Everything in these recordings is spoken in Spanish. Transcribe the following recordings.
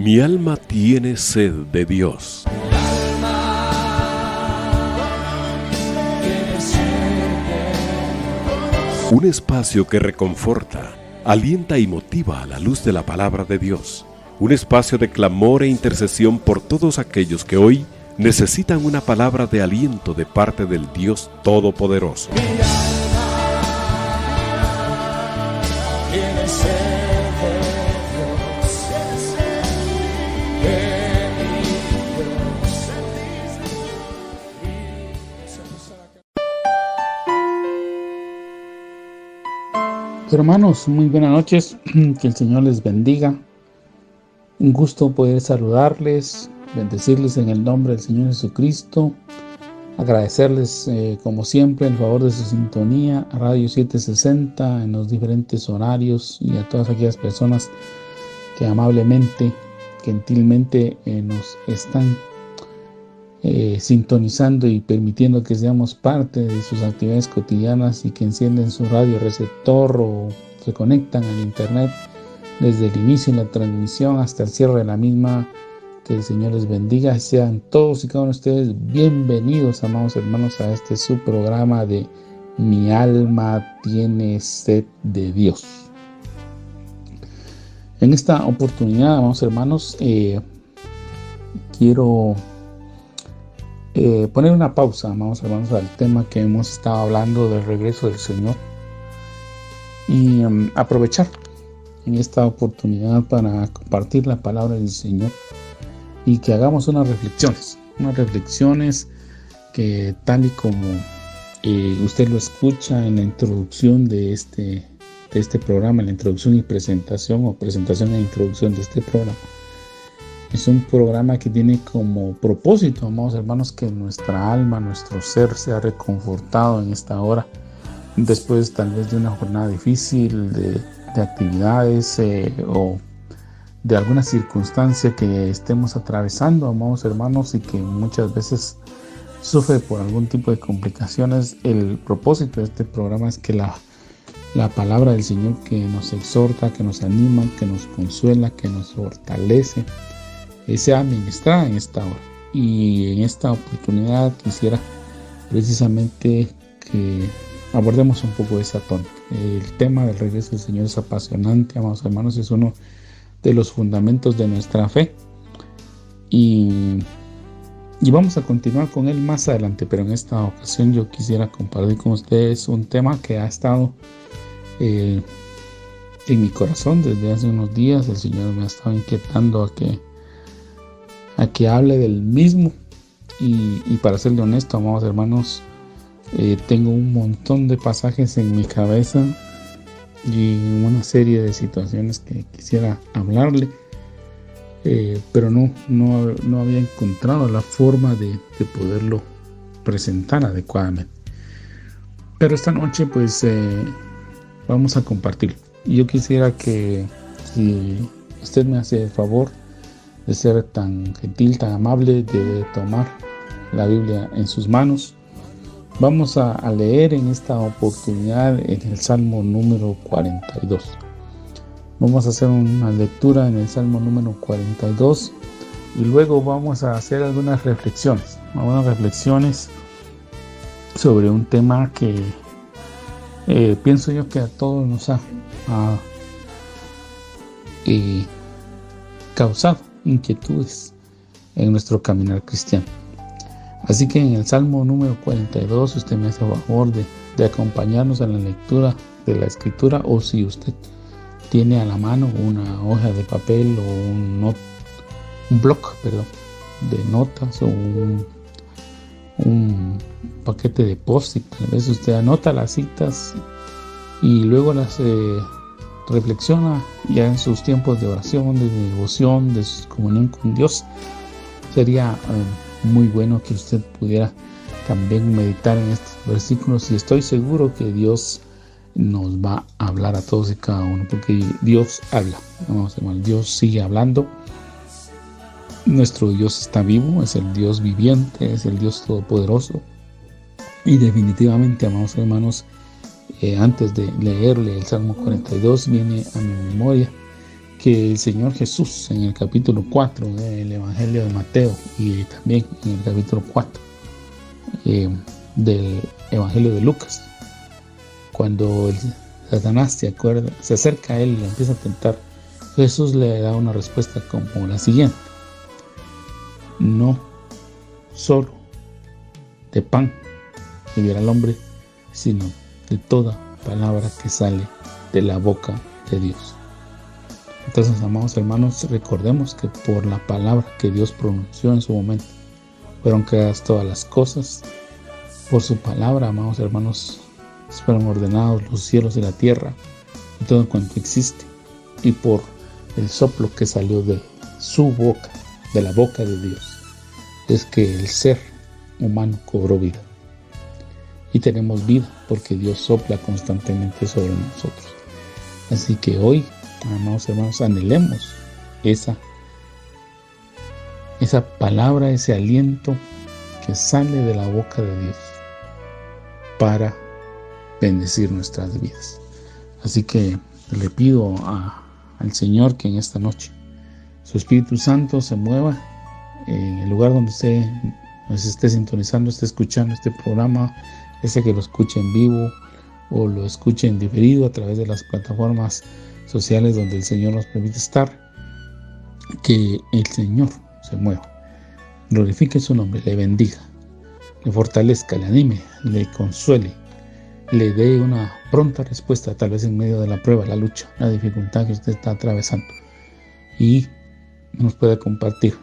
Mi alma tiene sed de Dios. Un espacio que reconforta, alienta y motiva a la luz de la palabra de Dios. Un espacio de clamor e intercesión por todos aquellos que hoy necesitan una palabra de aliento de parte del Dios Todopoderoso. Hermanos, muy buenas noches, que el Señor les bendiga. Un gusto poder saludarles, bendecirles en el nombre del Señor Jesucristo, agradecerles como siempre el favor de su sintonía a Radio 760 en los diferentes horarios y a todas aquellas personas que amablemente, gentilmente nos están sintonizando y permitiendo que seamos parte de sus actividades cotidianas y que encienden su radio receptor o se conectan al internet desde el inicio de la transmisión hasta el cierre de la misma. Que el Señor les bendiga y sean todos y cada uno de ustedes bienvenidos, amados hermanos, a este su programa de Mi alma tiene sed de Dios. En esta oportunidad, amados hermanos, quiero poner una pausa, amados hermanos, al tema que hemos estado hablando del regreso del Señor y aprovechar en esta oportunidad para compartir la palabra del Señor y que hagamos unas reflexiones que, tal y como usted lo escucha en la introducción de este programa, en la introducción y presentación o presentación e introducción de este programa, es un programa que tiene como propósito, amados hermanos, que nuestra alma, nuestro ser sea reconfortado en esta hora, después tal vez de una jornada difícil, de actividades o de alguna circunstancia que estemos atravesando, amados hermanos, y que muchas veces sufre por algún tipo de complicaciones. El propósito de este programa es que la palabra del Señor, que nos exhorta, que nos anima, que nos consuela, que nos fortalece, sea ministrada en esta hora. Y en esta oportunidad quisiera precisamente que abordemos un poco esa tónica. El tema del regreso del Señor es apasionante, amados hermanos, es uno de los fundamentos de nuestra fe y vamos a continuar con él más adelante, pero en esta ocasión yo quisiera compartir con ustedes un tema que ha estado en mi corazón desde hace unos días. El Señor me ha estado inquietando a que hable del mismo y para serle honesto, amados hermanos, tengo un montón de pasajes en mi cabeza y una serie de situaciones que quisiera hablarle, pero no había encontrado la forma de poderlo presentar adecuadamente. Pero esta noche pues vamos a compartirlo. Y yo quisiera que, si usted me hace el favor de ser tan gentil, tan amable, de tomar la Biblia en sus manos, vamos a leer en esta oportunidad en el Salmo número 42. Vamos a hacer una lectura en el Salmo número 42 y luego vamos a hacer algunas reflexiones sobre un tema que pienso yo que a todos nos ha causado inquietudes en nuestro caminar cristiano. Así que en el Salmo número 42 usted me hace favor de acompañarnos en la lectura de la Escritura, o si usted tiene a la mano una hoja de papel o un bloc de notas o un paquete de post-it, tal vez usted anota las citas y luego las reflexiona ya en sus tiempos de oración, de devoción, de su comunión con Dios. Sería muy bueno que usted pudiera también meditar en estos versículos, y estoy seguro que Dios nos va a hablar a todos y cada uno, porque Dios habla. Vamos, hermano, Dios sigue hablando. Nuestro Dios está vivo, es el Dios viviente, es el Dios todopoderoso, y definitivamente, amados hermanos, antes de leerle el Salmo 42, viene a mi memoria que el Señor Jesús en el capítulo 4 del Evangelio de Mateo y también en el capítulo 4 del Evangelio de Lucas, cuando Satanás se acerca a él y lo empieza a tentar, Jesús le da una respuesta como la siguiente: no solo de pan vivirá el hombre, sino de toda palabra que sale de la boca de Dios. Entonces, amados hermanos, recordemos que por la palabra que Dios pronunció en su momento fueron creadas todas las cosas. Por su palabra, amados hermanos, fueron ordenados los cielos y la tierra y todo cuanto existe. Y por el soplo que salió de su boca, de la boca de Dios, es que el ser humano cobró vida. Y tenemos vida porque Dios sopla constantemente sobre nosotros. Así que hoy, amados hermanos, anhelemos esa palabra, ese aliento que sale de la boca de Dios para bendecir nuestras vidas. Así que le pido al Señor que en esta noche su Espíritu Santo se mueva en el lugar donde usted nos esté sintonizando, esté escuchando este programa, ese que lo escuche en vivo o lo escuche en diferido a través de las plataformas sociales donde el Señor nos permite estar. Que el Señor se mueva, glorifique su nombre, le bendiga, le fortalezca, le anime, le consuele, le dé una pronta respuesta, tal vez en medio de la prueba, la lucha, la dificultad que usted está atravesando, y nos pueda compartir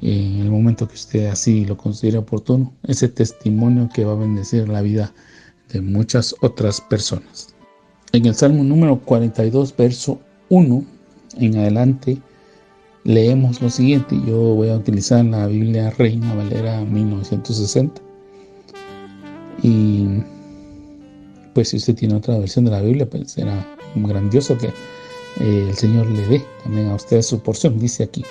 en el momento que usted así lo considere oportuno ese testimonio que va a bendecir la vida de muchas otras personas. En el Salmo número 42, verso 1 en adelante, leemos lo siguiente. Yo voy a utilizar la Biblia Reina Valera 1960. Y pues si usted tiene otra versión de la Biblia, pues será grandioso que el Señor le dé también a usted su porción. Dice aquí: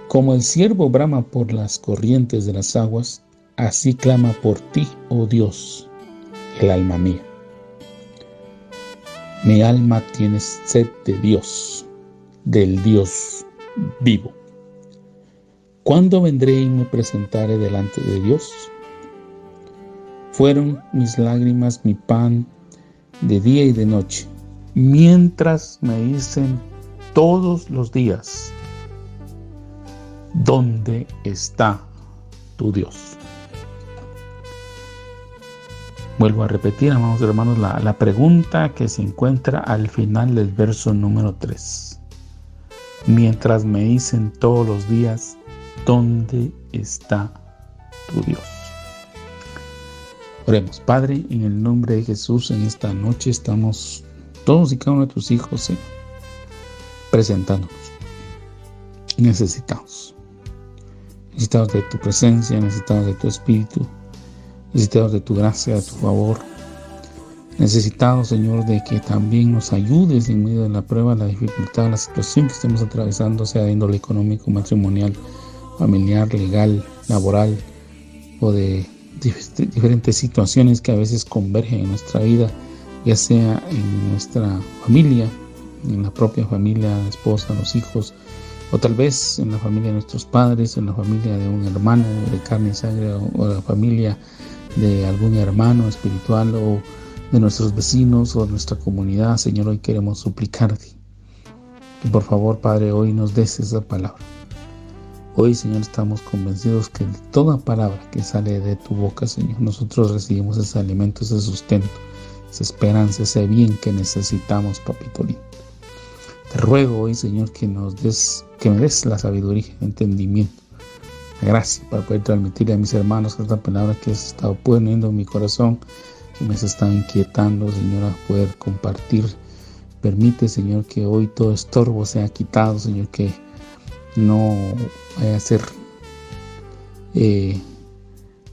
como el ciervo brama por las corrientes de las aguas, así clama por ti, oh Dios, el alma mía. Mi alma tiene sed de Dios, del Dios vivo. ¿Cuándo vendré y me presentaré delante de Dios? Fueron mis lágrimas mi pan de día y de noche, mientras me dicen todos los días: ¿dónde está tu Dios? Vuelvo a repetir, amados hermanos, la pregunta que se encuentra al final del verso número 3. Mientras me dicen todos los días: ¿dónde está tu Dios? Oremos. Padre, en el nombre de Jesús, en esta noche estamos todos y cada uno de tus hijos, Señor, presentándonos necesitados de tu presencia, necesitados de tu Espíritu, necesitados de tu gracia, de tu favor, necesitados, Señor, de que también nos ayudes en medio de la prueba, la dificultad, la situación que estemos atravesando, sea de índole económico, matrimonial, familiar, legal, laboral o de diferentes situaciones que a veces convergen en nuestra vida, ya sea en nuestra familia, en la propia familia, la esposa, los hijos, o tal vez en la familia de nuestros padres, en la familia de un hermano de carne y sangre, o la familia de algún hermano espiritual, o de nuestros vecinos, o de nuestra comunidad. Señor, hoy queremos suplicarte que por favor, Padre, hoy nos des esa palabra. Hoy, Señor, estamos convencidos que de toda palabra que sale de tu boca, Señor, nosotros recibimos ese alimento, ese sustento, esa esperanza, ese bien que necesitamos, Papito lindo. Te ruego hoy, Señor, que me des la sabiduría, el entendimiento, la gracia para poder transmitirle a mis hermanos esta palabra que has estado poniendo en mi corazón, que me has estado inquietando, Señor, a poder compartir. Permite, Señor, que hoy todo estorbo sea quitado, Señor, que no vaya a ser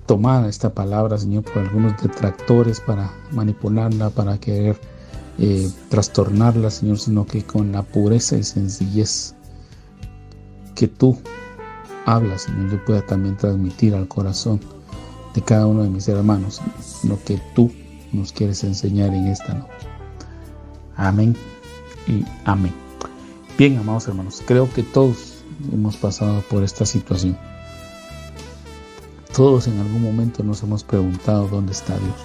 tomada esta palabra, Señor, por algunos detractores para manipularla, para querer trastornarla, Señor, sino que con la pureza y sencillez que tú hablas, Señor, yo pueda también transmitir al corazón de cada uno de mis hermanos, Señor, lo que tú nos quieres enseñar en esta noche. Amén y amén. Bien, amados hermanos, creo que todos hemos pasado por esta situación. Todos en algún momento nos hemos preguntado dónde está Dios.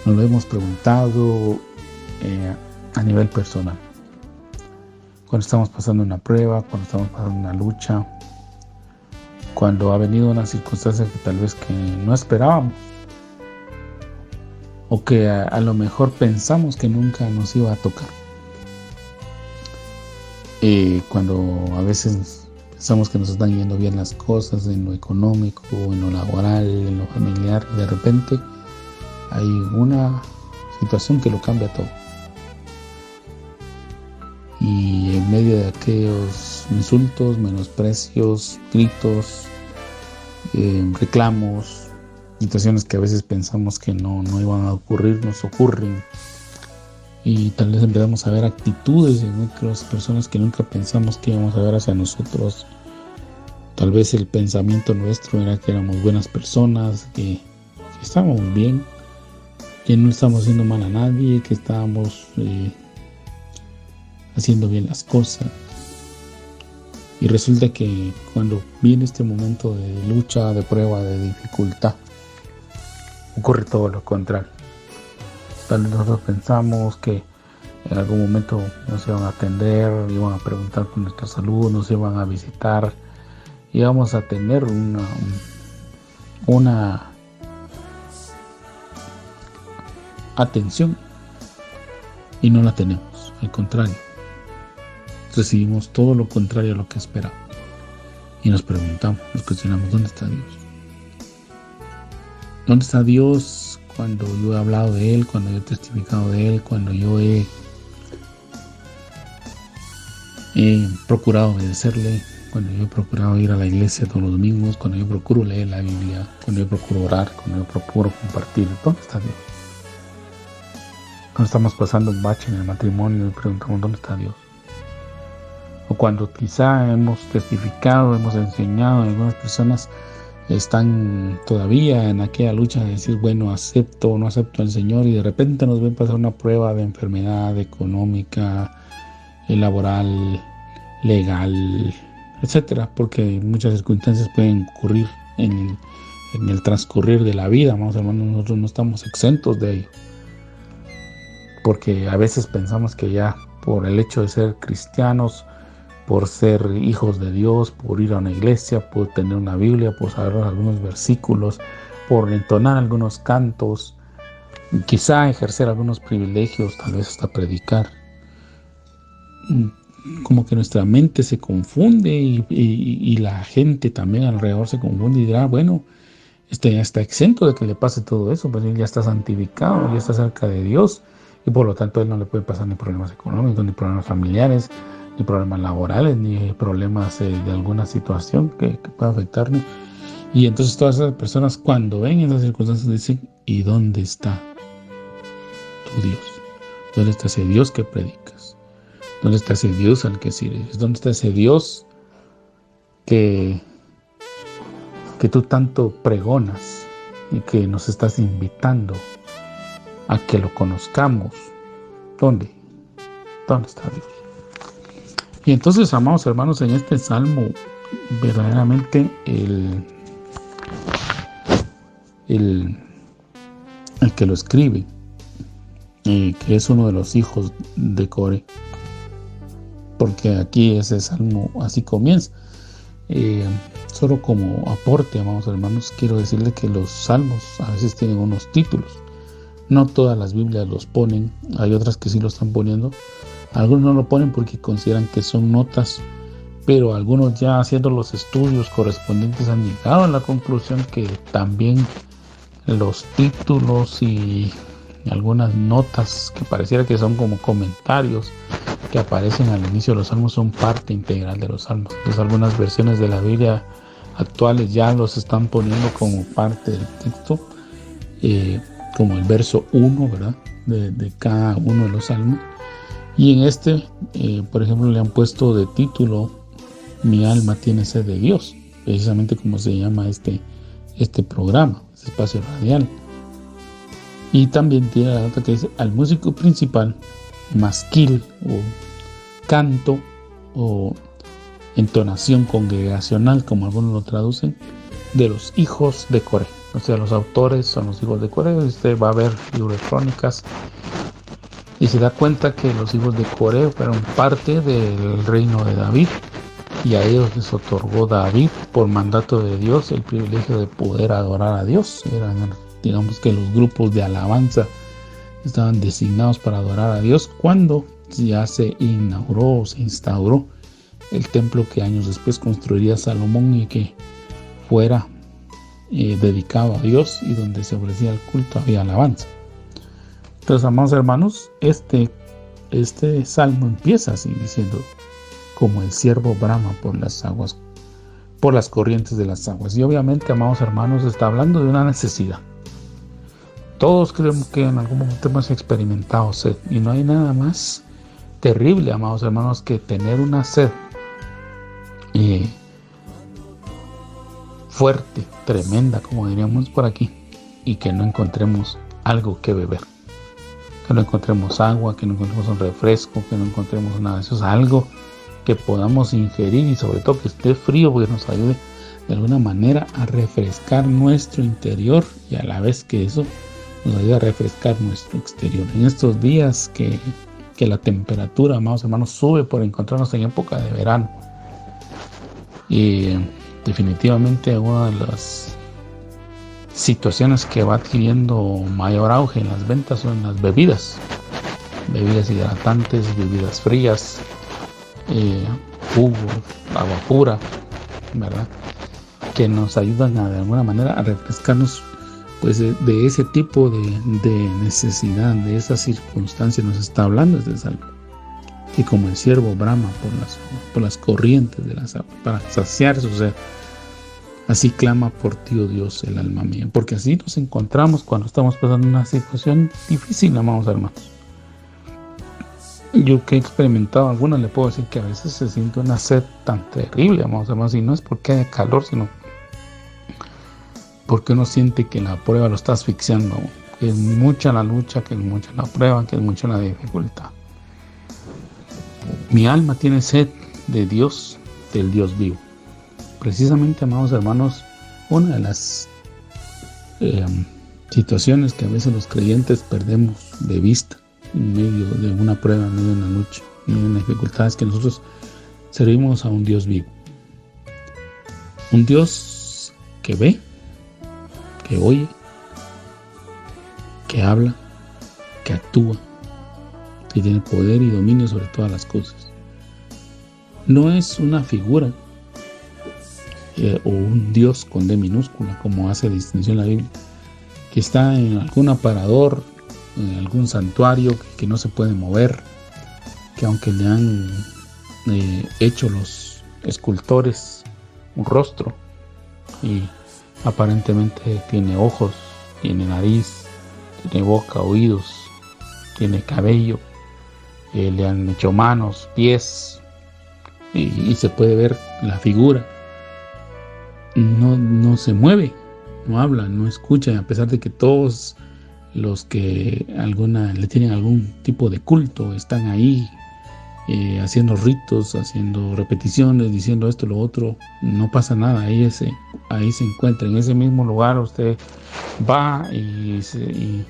Nos lo hemos preguntado a nivel personal. Cuando estamos pasando una prueba, cuando estamos pasando una lucha, cuando ha venido una circunstancia que tal vez que no esperábamos, o que a lo mejor pensamos que nunca nos iba a tocar. Cuando a veces pensamos que nos están yendo bien las cosas en lo económico, en lo laboral, en lo familiar, y de repente hay una situación que lo cambia todo. Y en medio de aquellos insultos, menosprecios, gritos, reclamos, situaciones que a veces pensamos que no iban a ocurrir, nos ocurren. Y tal vez empezamos a ver actitudes en otras personas que nunca pensamos que íbamos a ver hacia nosotros. Tal vez el pensamiento nuestro era que éramos buenas personas, que estábamos bien, que no estábamos haciendo mal a nadie, que estábamos haciendo bien las cosas. Y resulta que cuando viene este momento de lucha, de prueba, de dificultad, ocurre todo lo contrario. Tal vez nosotros pensamos que en algún momento nos iban a atender, iban a preguntar por nuestra salud, nos iban a visitar, íbamos a tener una atención, y no la tenemos. Al contrario, recibimos todo lo contrario a lo que esperamos. Y nos preguntamos, nos cuestionamos, ¿dónde está Dios? ¿Dónde está Dios cuando yo he hablado de Él, cuando yo he testificado de Él, cuando yo he procurado obedecerle, cuando yo he procurado ir a la iglesia todos los domingos, cuando yo procuro leer la Biblia, cuando yo procuro orar, cuando yo procuro compartir? ¿Dónde está Dios? Cuando estamos pasando un bache en el matrimonio y preguntamos, ¿dónde está Dios? O cuando quizá hemos testificado, hemos enseñado, algunas personas están todavía en aquella lucha de decir, bueno, acepto o no acepto al Señor, y de repente nos ven pasar una prueba de enfermedad económica, laboral, legal, etcétera, porque muchas circunstancias pueden ocurrir en el transcurrir de la vida. Vamos, hermanos, nosotros no estamos exentos de ello, porque a veces pensamos que ya por el hecho de ser cristianos, por ser hijos de Dios, por ir a una iglesia, por tener una Biblia, por saber algunos versículos, por entonar algunos cantos, quizá ejercer algunos privilegios, tal vez hasta predicar, como que nuestra mente se confunde y la gente también alrededor se confunde y dirá, bueno, ya está exento de que le pase todo eso, pues él ya está santificado, ya está cerca de Dios, y por lo tanto a él no le puede pasar ni problemas económicos, ni problemas familiares, ni problemas laborales, ni problemas de alguna situación que pueda afectarnos. Y entonces todas esas personas, cuando ven esas circunstancias, dicen, ¿y dónde está tu Dios? ¿Dónde está ese Dios que predicas? ¿Dónde está ese Dios al que sirves? ¿Dónde está ese Dios que tú tanto pregonas y que nos estás invitando a que lo conozcamos? ¿Dónde? ¿Dónde está Dios? Y entonces, amados hermanos, en este salmo, verdaderamente el que lo escribe, que es uno de los hijos de Core, porque aquí ese salmo así comienza. Solo como aporte, amados hermanos, quiero decirle que los salmos a veces tienen unos títulos. No todas las Biblias los ponen, hay otras que sí lo están poniendo. Algunos no lo ponen porque consideran que son notas, pero algunos ya haciendo los estudios correspondientes han llegado a la conclusión que también los títulos y algunas notas que pareciera que son como comentarios que aparecen al inicio de los salmos son parte integral de los salmos. Entonces algunas versiones de la Biblia actuales ya los están poniendo como parte del texto, como el verso 1, ¿verdad? De cada uno de los salmos. Y en este, por ejemplo, le han puesto de título Mi alma tiene sed de Dios, precisamente como se llama este programa, este espacio radial. Y también tiene la nota que dice, al músico principal masquil o canto o entonación congregacional, como algunos lo traducen, de los hijos de Coré. O sea, los autores son los hijos de Coré. Usted va a ver libro de Crónicas y se da cuenta que los hijos de Coré fueron parte del reino de David, y a ellos les otorgó David, por mandato de Dios, el privilegio de poder adorar a Dios. Eran, digamos, que los grupos de alabanza estaban designados para adorar a Dios cuando ya se inauguró o se instauró el templo que años después construiría Salomón y que fuera dedicado a Dios, y donde se ofrecía el culto había alabanza. Entonces, amados hermanos, este salmo empieza así diciendo: como el ciervo brama por las aguas, por las corrientes de las aguas. Y obviamente, amados hermanos, está hablando de una necesidad. Todos creemos que en algún momento hemos experimentado sed, y no hay nada más terrible, amados hermanos, que tener una sed fuerte, tremenda, como diríamos por aquí, y que no encontremos algo que beber, que no encontremos agua, que no encontremos un refresco, que no encontremos nada de eso. Es algo que podamos ingerir, y sobre todo que esté frío, porque nos ayude de alguna manera a refrescar nuestro interior, y a la vez que eso nos ayuda a refrescar nuestro exterior. En estos días que la temperatura, amados hermanos, sube por encontrarnos en época de verano, y definitivamente una de las situaciones que va adquiriendo mayor auge en las ventas son las bebidas hidratantes, bebidas frías, jugo, agua pura, ¿verdad? Que nos ayudan de alguna manera a refrescarnos, pues, de ese tipo de necesidad, de esa circunstancia nos está hablando este salmo. Y como el ciervo brama por las corrientes de las aguas, para saciar su sed, así clama por ti, oh Dios, el alma mía. Porque así nos encontramos cuando estamos pasando una situación difícil, amados hermanos. Yo que he experimentado algunas, le puedo decir que a veces se siente una sed tan terrible, amados hermanos, y no es porque haya calor, sino porque uno siente que la prueba lo está asfixiando, que es mucha la lucha, que es mucha la prueba, que es mucha la dificultad. Mi alma tiene sed de Dios, del Dios vivo. Precisamente, amados hermanos, una de las situaciones que a veces los creyentes perdemos de vista en medio de una prueba, en medio de una lucha, en medio de una dificultad, es que nosotros servimos a un Dios vivo. Un Dios que ve, que oye, que habla, que actúa, que tiene poder y dominio sobre todas las cosas. No es una figura o un Dios con D minúscula, como hace distinción la Biblia, que está en algún aparador, en algún santuario que no se puede mover, que aunque le han hecho los escultores un rostro, y aparentemente tiene ojos, tiene nariz, tiene boca, oídos, tiene cabello, le han hecho manos, pies, y se puede ver la figura. No se mueve, no habla, no escucha, a pesar de que todos los que le tienen algún tipo de culto están ahí haciendo ritos, haciendo repeticiones, diciendo esto, lo otro. No pasa nada. Ahí se encuentra, en ese mismo lugar. Usted va y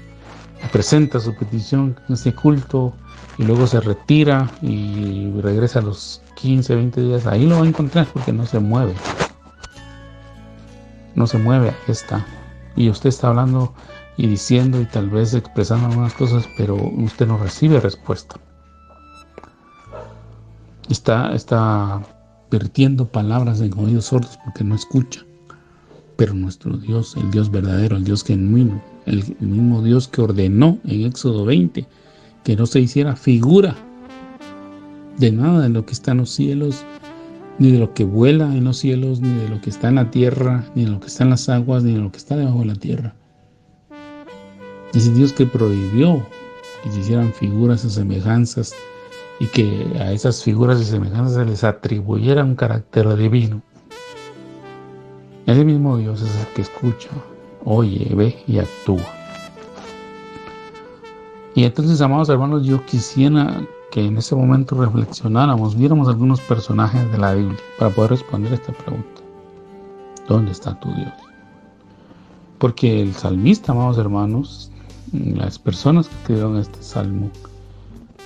presenta su petición en ese culto, y luego se retira y regresa a los 15, 20 días. Ahí lo va a encontrar, porque no se mueve. No se mueve, ahí está. Y usted está hablando y diciendo y tal vez expresando algunas cosas, pero usted no recibe respuesta. Está vertiendo palabras en oídos sordos porque no escucha. Pero nuestro Dios, el Dios verdadero, el Dios genuino, el mismo Dios que ordenó en Éxodo 20 que no se hiciera figura de nada de lo que está en los cielos, ni de lo que vuela en los cielos, ni de lo que está en la tierra, ni de lo que está en las aguas, ni de lo que está debajo de la tierra. Ese Dios que prohibió que se hicieran figuras y semejanzas, y que a esas figuras y semejanzas se les atribuyera un carácter divino. Ese mismo Dios es el que escucha, oye, ve y actúa. Y entonces, amados hermanos, yo quisiera que en ese momento reflexionáramos, viéramos algunos personajes de la Biblia para poder responder esta pregunta. ¿Dónde está tu Dios? Porque el salmista, amados hermanos, las personas que escribieron este salmo,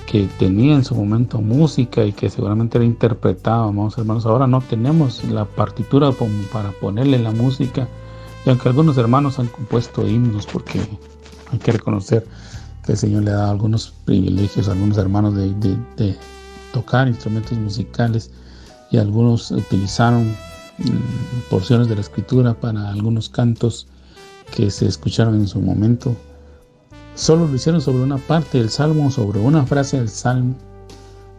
que tenía en su momento música y que seguramente era interpretado, amados hermanos, ahora no tenemos la partitura para ponerle la música, y aunque algunos hermanos han compuesto himnos, porque hay que reconocer que el Señor le ha dado algunos privilegios a algunos hermanos de tocar instrumentos musicales, y algunos utilizaron porciones de la Escritura para algunos cantos que se escucharon en su momento. Solo lo hicieron sobre una parte del Salmo, sobre una frase del Salmo,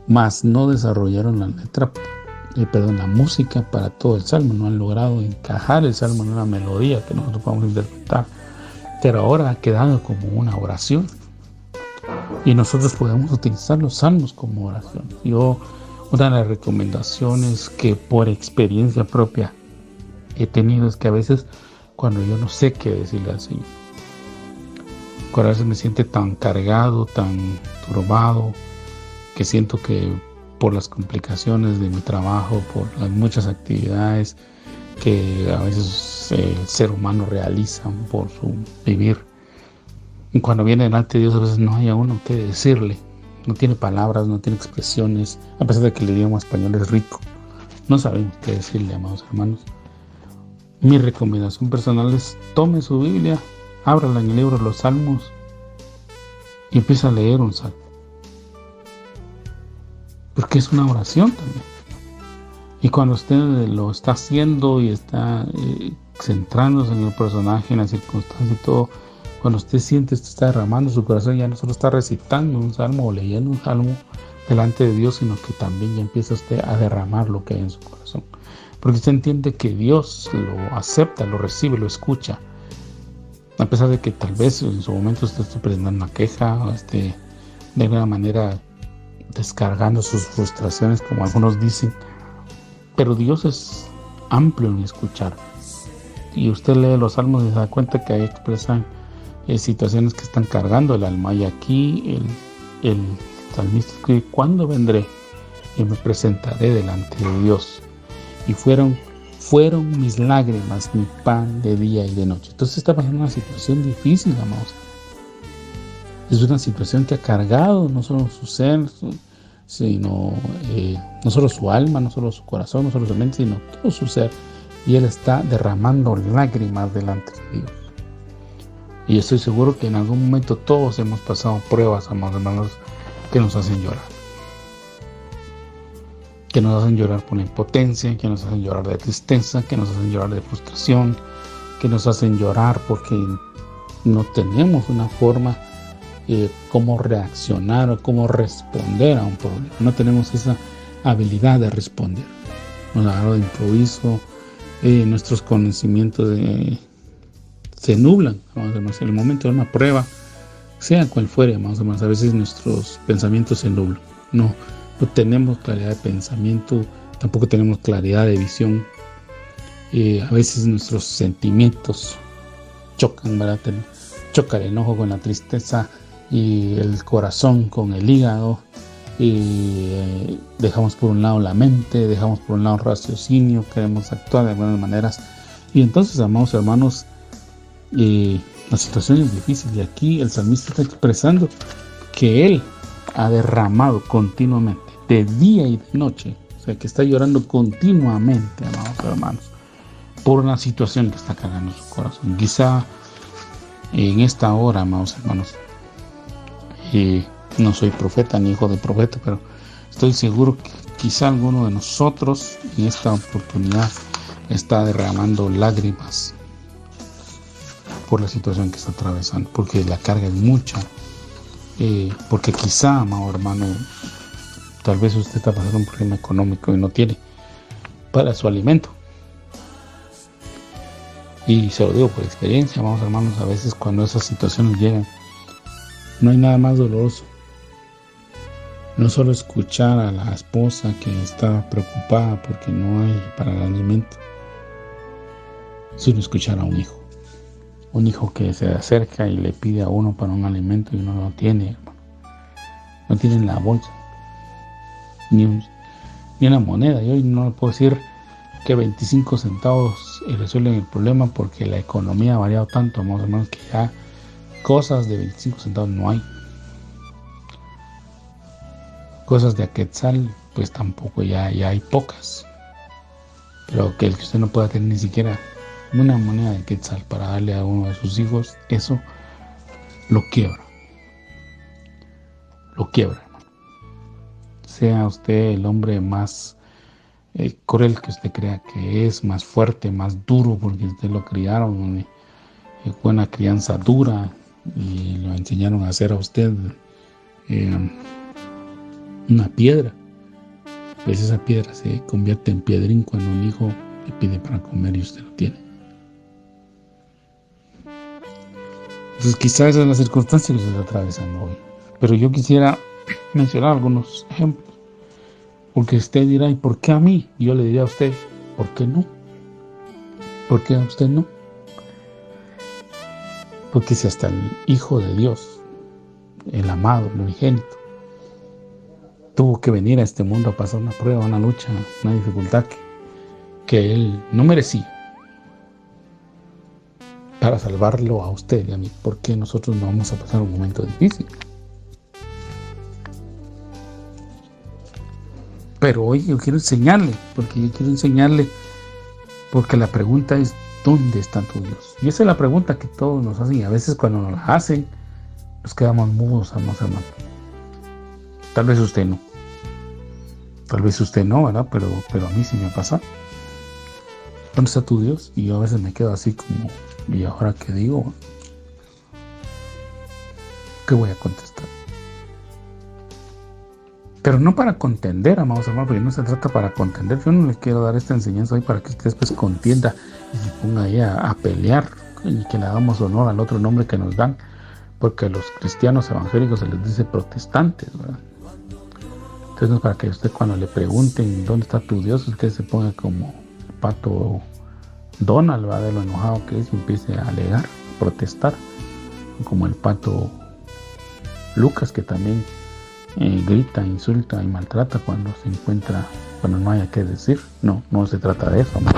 mas no desarrollaron la música para todo el Salmo. No han logrado encajar el Salmo en una melodía que nosotros podamos interpretar, pero ahora ha quedado como una oración. Y nosotros podemos utilizar los salmos como oración. Una de las recomendaciones que por experiencia propia he tenido es que a veces cuando yo no sé qué decirle al Señor, cuando a veces me siento tan cargado, tan turbado, que siento que por las complicaciones de mi trabajo, por las muchas actividades que a veces el ser humano realiza por su vivir, y cuando viene delante de Dios a veces no hay a uno que decirle, no tiene palabras, no tiene expresiones, a pesar de que el idioma español es rico, no sabemos qué decirle, amados hermanos. Mi recomendación personal es: tome su Biblia, ábrala en el libro de los Salmos y empieza a leer un salmo, porque es una oración también. Y cuando usted lo está haciendo y está centrándose en el personaje, en la circunstancia y todo, cuando usted siente, usted está derramando su corazón, ya no solo está recitando un salmo o leyendo un salmo delante de Dios, sino que también ya empieza usted a derramar lo que hay en su corazón, porque usted entiende que Dios lo acepta, lo recibe, lo escucha, a pesar de que tal vez en su momento usted esté presentando una queja o esté de alguna manera descargando sus frustraciones, como algunos dicen, pero Dios es amplio en escuchar. Y usted lee los salmos y se da cuenta que ahí expresan situaciones que están cargando el alma. Y aquí el salmista escribe: ¿cuándo vendré y me presentaré delante de Dios? Y fueron mis lágrimas mi pan de día y de noche. Entonces está pasando una situación difícil, amados. Es una situación que ha cargado no solo su ser, sino no solo su alma, no solo su corazón, no solo su mente, sino todo su ser. Y él está derramando lágrimas delante de Dios. Y estoy seguro que en algún momento todos hemos pasado pruebas, amados hermanos, que nos hacen llorar. Que nos hacen llorar por la impotencia, que nos hacen llorar de tristeza, que nos hacen llorar de frustración, que nos hacen llorar porque no tenemos una forma cómo reaccionar o cómo responder a un problema. No tenemos esa habilidad de responder. Nos agarra de improviso, nuestros conocimientos se nublan, vamos a decir, en el momento de una prueba, sea cual fuere, vamos a decir, a veces nuestros pensamientos se nublan. No tenemos claridad de pensamiento, tampoco tenemos claridad de visión. A veces nuestros sentimientos chocan, ¿verdad? Choca el enojo con la tristeza y el corazón con el hígado, y dejamos por un lado la mente, dejamos por un lado el raciocinio, queremos actuar de algunas maneras, y entonces, amados hermanos, la situación es difícil. Y aquí el salmista está expresando que él ha derramado continuamente, de día y de noche, o sea que está llorando continuamente, amados hermanos, por una situación que está cargando su corazón. Quizá en esta hora, amados hermanos, no soy profeta ni hijo de profeta, pero estoy seguro que quizá alguno de nosotros en esta oportunidad está derramando lágrimas por la situación que está atravesando, porque la carga es mucha, porque quizá, amado hermano, tal vez usted está pasando un problema económico y no tiene para su alimento. Y se lo digo por experiencia, amados hermanos, a veces cuando esas situaciones llegan, no hay nada más doloroso. No solo escuchar a la esposa que está preocupada porque no hay para el alimento, sino escuchar a un hijo Un hijo que se acerca y le pide a uno para un alimento y uno no tiene, hermano. No tiene en la bolsa ni una moneda. Y hoy no le puedo decir que 25 centavos resuelven el problema, porque la economía ha variado tanto, amados hermanos, que ya cosas de 25 centavos no hay. Cosas de a quetzal, pues tampoco, ya hay pocas. Pero que el que usted no pueda tener ni siquiera una moneda de quetzal para darle a uno de sus hijos, eso lo quiebra. Lo quiebra, hermano. Sea usted el hombre más cruel que usted crea que es, más fuerte, más duro, porque usted lo criaron con una crianza dura y lo enseñaron a hacer a usted una piedra. Pues esa piedra se convierte en piedrín cuando el hijo le pide para comer y usted lo tiene. Entonces quizás esa es la circunstancia que usted está atravesando hoy. Pero yo quisiera mencionar algunos ejemplos. Porque usted dirá, ¿y por qué a mí? Y yo le diría a usted, ¿por qué no? ¿Por qué a usted no? Porque si hasta el Hijo de Dios, el amado, el unigénito, tuvo que venir a este mundo a pasar una prueba, una lucha, una dificultad que él no merecía, para salvarlo a usted y a mí, ¿por qué nosotros no vamos a pasar un momento difícil? Pero hoy yo quiero enseñarle, porque la pregunta es, ¿dónde está tu Dios? Y esa es la pregunta que todos nos hacen, y a veces cuando nos la hacen, nos quedamos mudos, amados hermanos. Tal vez usted no. Tal vez usted no, ¿verdad? Pero a mí sí me pasa. ¿Dónde está tu Dios? Y yo a veces me quedo así como, ¿y ahora qué digo? ¿Qué voy a contestar? Pero no para contender, amados hermanos, porque no se trata para contender. Yo no les quiero dar esta enseñanza hoy para que usted después contienda y se ponga ahí a pelear y que le hagamos honor al otro nombre que nos dan, porque a los cristianos evangélicos se les dice protestantes, ¿verdad? Entonces no es para que usted, cuando le pregunten dónde está tu Dios, usted se ponga como el pato Donald, ¿verdad? De lo enojado que es, y empiece a alegar, a protestar, como el pato Lucas, que también grita, insulta y maltrata cuando se encuentra, cuando no haya qué decir. No se trata de eso, amor,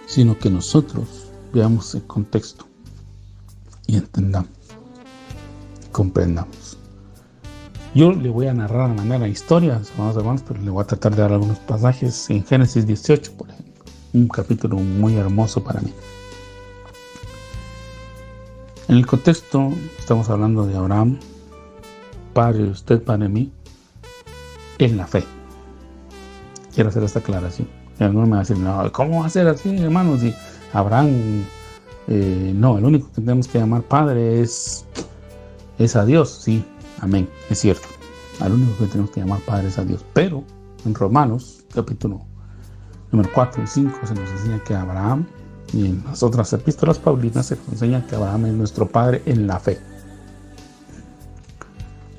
sino que nosotros veamos el contexto y entendamos, comprendamos. Yo le voy a narrar de manera historia, amados hermanos, pero le voy a tratar de dar algunos pasajes en Génesis 18, por ejemplo, un capítulo muy hermoso para mí. En el contexto estamos hablando de Abraham, padre de usted, padre de mí, en la fe. Quiero hacer esta aclaración. Y alguno me va a decir, no, ¿cómo va a ser así, hermanos? Si Abraham, no, el único que tenemos que llamar padre es a Dios. Sí, amén, es cierto. Al único que tenemos que llamar padre es a Dios. Pero en Romanos, capítulo número 4 y 5, se nos enseña que Abraham, y en las otras epístolas paulinas se nos enseña que Abraham es nuestro padre en la fe.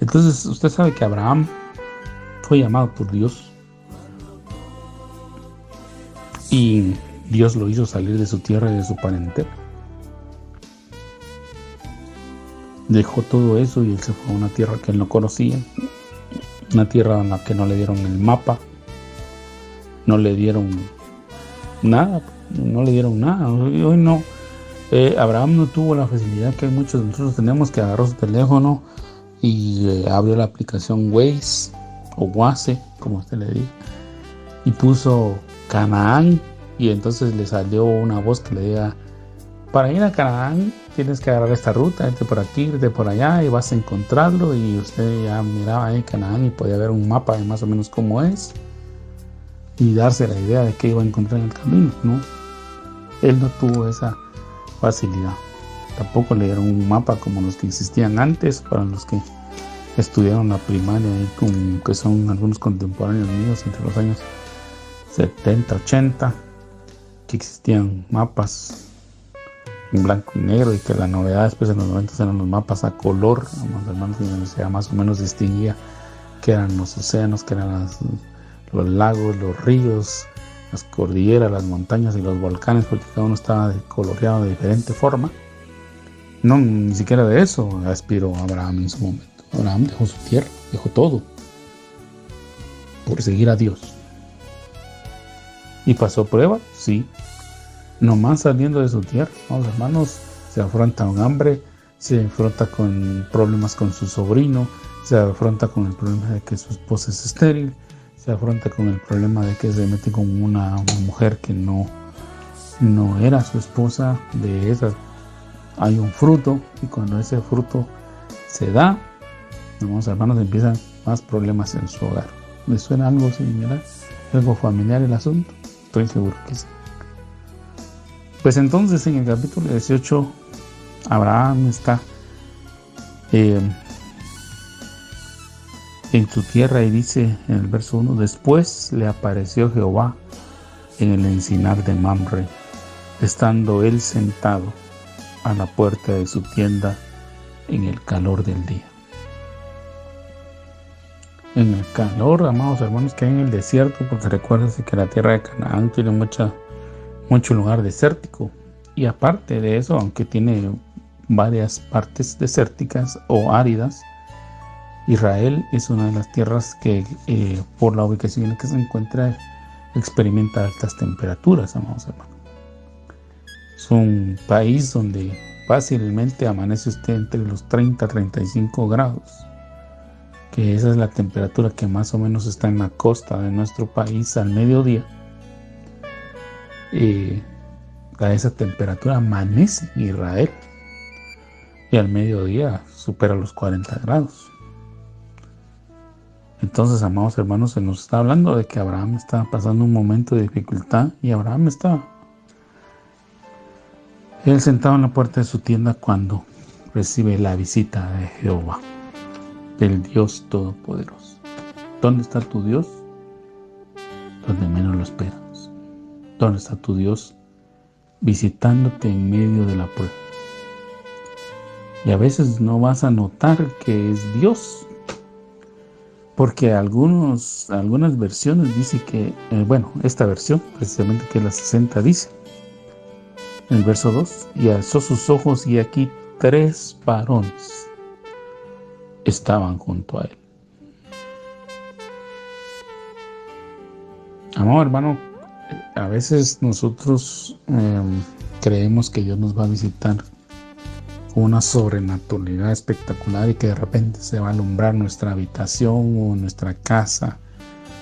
Entonces usted sabe que Abraham fue llamado por Dios y Dios lo hizo salir de su tierra y de su parentela. Dejó todo eso y él se fue a una tierra que él no conocía, una tierra en la que no le dieron el mapa, no le dieron nada. Hoy no. Abraham no tuvo la facilidad que muchos de nosotros tenemos, que agarró su teléfono y abrió la aplicación Waze o Waze, como usted le diga, y puso Canaán, y entonces le salió una voz que le diga, para ir a Canaán tienes que agarrar esta ruta, irte por aquí, irte por allá y vas a encontrarlo. Y usted ya miraba ahí Canaán y podía ver un mapa de más o menos cómo es y darse la idea de qué iba a encontrar en el camino, ¿no? Él no tuvo esa facilidad. Tampoco le dieron un mapa como los que existían antes, para los que estudiaron la primaria, que son algunos contemporáneos míos entre los años 70, 80, que existían mapas en blanco y negro, y que la novedad después en los 90 eran los mapas a color, hermanos, donde se más o menos distinguía que eran los océanos, que eran los lagos, los ríos, las cordilleras, las montañas y los volcanes, porque cada uno estaba coloreado de diferente forma. No, ni siquiera de eso aspiró Abraham en su momento. Abraham dejó su tierra, dejó todo por seguir a Dios. ¿Y pasó prueba? Sí. Nomás saliendo de su tierra, los hermanos, se afronta un hambre, se afronta con problemas con su sobrino, se afronta con el problema de que su esposa es estéril, se afronta con el problema de que se mete con una mujer que no era su esposa. De esa hay un fruto, y cuando ese fruto se da, hermanos, empiezan más problemas en su hogar. ¿Les suena algo similar? ¿Algo familiar el asunto? Estoy seguro que sí. Pues entonces en el capítulo 18 Abraham está en su tierra y dice en el verso 1: después le apareció Jehová en el encinar de Mamre, estando él sentado a la puerta de su tienda en el calor del día. En el calor, amados hermanos, que hay en el desierto, porque recuérdense que la tierra de Canaán tiene mucho lugar desértico, y aparte de eso, aunque tiene varias partes desérticas o áridas, Israel es una de las tierras que por la ubicación en la que se encuentra experimenta altas temperaturas, amados hermanos. Es un país donde fácilmente amanece usted entre los 30 a 35 grados, que esa es la temperatura que más o menos está en la costa de nuestro país al mediodía. A esa temperatura amanece Israel, y al mediodía supera los 40 grados. Entonces, amados hermanos, se nos está hablando de que Abraham está pasando un momento de dificultad, y Abraham está él sentado en la puerta de su tienda cuando recibe la visita de Jehová, del Dios Todopoderoso. ¿Dónde está tu Dios? Donde menos lo esperas. ¿Dónde está tu Dios? Visitándote en medio de la prueba. Y a veces no vas a notar que es Dios, porque algunas versiones dicen que, esta versión, precisamente que es la 60, dice, en el verso 2, y alzó sus ojos y aquí 3 varones estaban junto a él. Amado hermano, a veces nosotros creemos que Dios nos va a visitar con una sobrenaturalidad espectacular y que de repente se va a alumbrar nuestra habitación o nuestra casa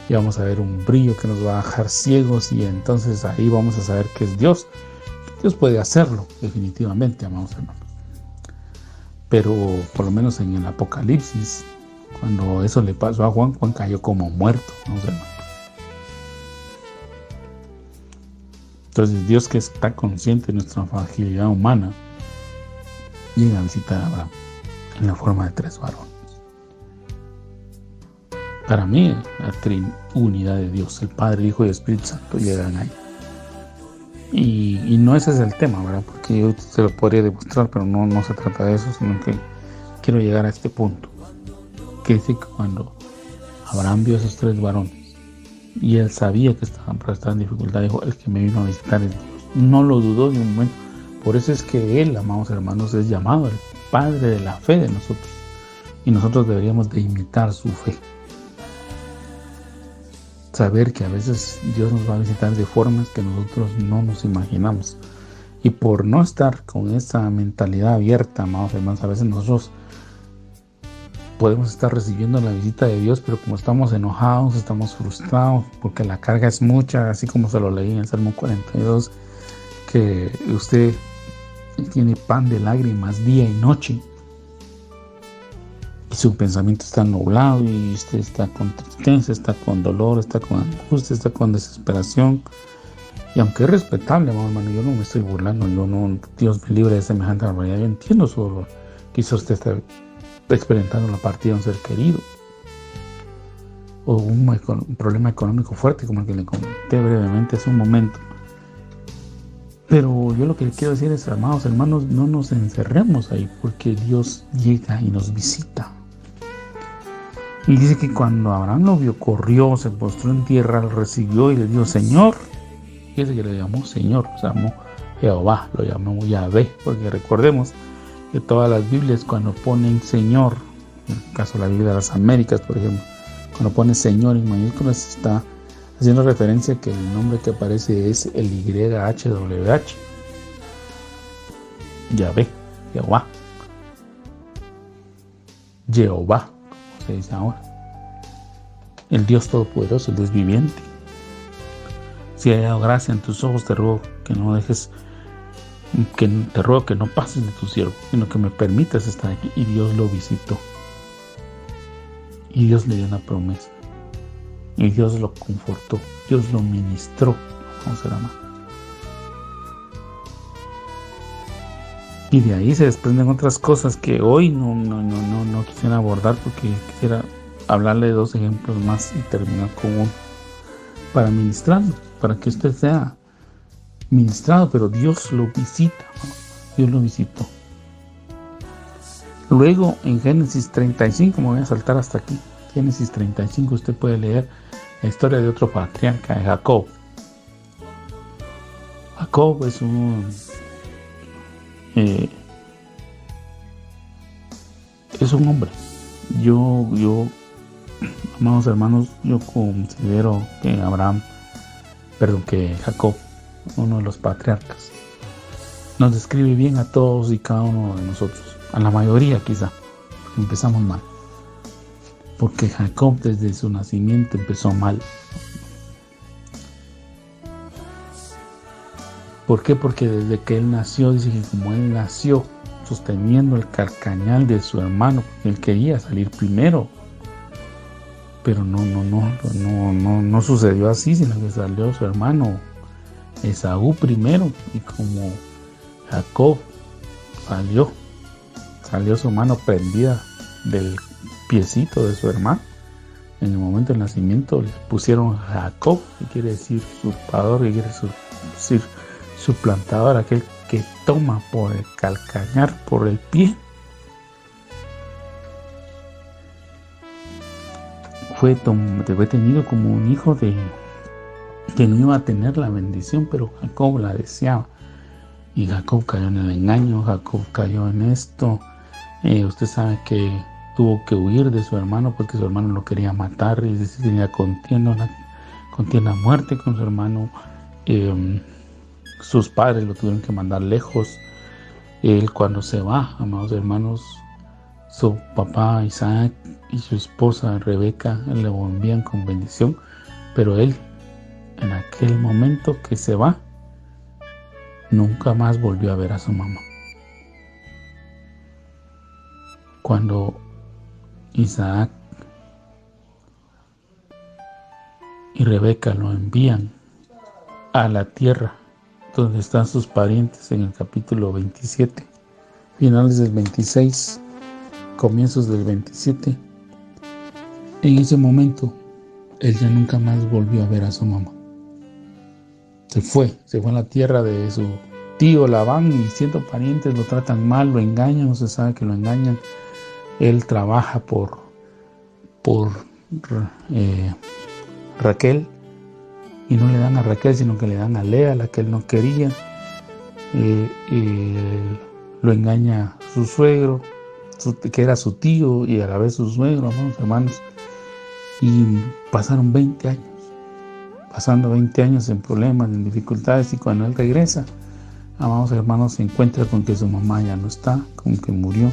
y vamos a ver un brillo que nos va a dejar ciegos, y entonces ahí vamos a saber que es Dios. Dios puede hacerlo, definitivamente, amados hermanos. Pero por lo menos en el Apocalipsis, cuando eso le pasó a Juan, Juan cayó como muerto, amados hermanos. Entonces Dios, que está consciente de nuestra fragilidad humana, llega a visitar a Abraham en la forma de 3 varones. Para mí, la Trinidad de Dios, el Padre, el Hijo y el Espíritu Santo, llegan ahí. Y no ese es el tema, ¿verdad? Porque yo se lo podría demostrar, pero no se trata de eso, sino que quiero llegar a este punto. Que dice que cuando Abraham vio a esos 3 varones, y él sabía que estaban en dificultad, dijo: el que me vino a visitar es Dios. No lo dudó ni un momento. Por eso es que él, amados hermanos, es llamado el Padre de la fe de nosotros, y nosotros deberíamos de imitar su fe. Saber que a veces Dios nos va a visitar de formas que nosotros no nos imaginamos, y por no estar con esa mentalidad abierta, amados hermanos, a veces nosotros podemos estar recibiendo la visita de Dios, pero como estamos enojados, estamos frustrados porque la carga es mucha, así como se lo leí en el Salmo 42, que usted tiene pan de lágrimas día y noche, y su pensamiento está nublado, y usted está con tristeza, está con dolor, está con angustia, está con desesperación. Y aunque es respetable, hermano, yo no me estoy burlando, Dios me libre de semejante barbaridad. Yo entiendo su dolor. Quizá usted esté experimentando la partida de un ser querido, o un problema económico fuerte, como el que le comenté brevemente hace un momento. Pero yo lo que le quiero decir es, amados hermanos, no nos encerremos ahí, porque Dios llega y nos visita. Y dice que cuando Abraham lo vio, corrió, se postró en tierra, lo recibió y le dijo: Señor, Fíjese que lo llamó Señor, lo llamó Jehová, lo llamó Yahvé, porque recordemos que todas las Biblias cuando ponen Señor, en el caso de la Biblia de las Américas, por ejemplo, cuando pone Señor en mayúsculas está haciendo referencia que el nombre que aparece es el YHWH, Yahvé, Jehová, Jehová, como se dice ahora, el Dios Todopoderoso, el Dios viviente. Si he hallado gracia en tus ojos, te ruego que no dejes, te ruego que no pases de tu siervo, sino que me permitas estar aquí. Y Dios lo visitó. Y Dios le dio una promesa. Y Dios lo confortó. Dios lo ministró. Vamos a ver más. Y de ahí se desprenden otras cosas que hoy no quisiera abordar, porque quisiera hablarle de 2 ejemplos más y terminar con uno. Para ministrarlo, para que usted sea ministrado, pero Dios lo visita, ¿no? Dios lo visitó. Luego en Génesis 35, me voy a saltar hasta aquí. Génesis 35, usted puede leer la historia de otro patriarca, de Jacob. Jacob es un hombre. Yo amados hermanos, yo considero que Jacob, uno de los patriarcas, nos describe bien a todos y cada uno de nosotros, a la mayoría quizá, porque empezamos mal, porque Jacob desde su nacimiento empezó mal. ¿Por qué? Porque desde que él nació, dice que como él nació sosteniendo el carcañal de su hermano, porque él quería salir primero. Pero no sucedió así, sino que salió su hermano Esaú primero. Y como Jacob salió su mano prendida del piecito de su hermano, en el momento del nacimiento le pusieron Jacob, que quiere decir usurpador, que quiere decir suplantador, aquel que toma por el calcañar, por el pie. Fue tenido como un hijo que no iba a tener la bendición, pero Jacob la deseaba. Y Jacob cayó en el engaño, Jacob cayó en esto. Usted sabe que tuvo que huir de su hermano porque su hermano lo quería matar, y tenía contienda a muerte con su hermano. Sus padres lo tuvieron que mandar lejos. Él, cuando se va, amados hermanos, su papá Isaac y su esposa Rebeca le envían con bendición, pero él, en aquel momento que se va, nunca más volvió a ver a su mamá. Cuando Isaac y Rebeca lo envían a la tierra donde están sus parientes, en el capítulo 27, finales del 26, comienzos del 27, en ese momento él ya nunca más volvió a ver a su mamá. Se fue a la tierra de su tío Labán, y siendo parientes lo tratan mal, lo engañan, no se sabe que lo engañan. Él trabaja por Raquel, y no le dan a Raquel, sino que le dan a Lea, la que él no quería. Lo engaña su suegro, que era su tío y a la vez su suegro, hermanos. Y pasaron 20 años, pasando 20 años en problemas, en dificultades, y cuando él regresa, amados hermanos, se encuentra con que su mamá ya no está, con que murió,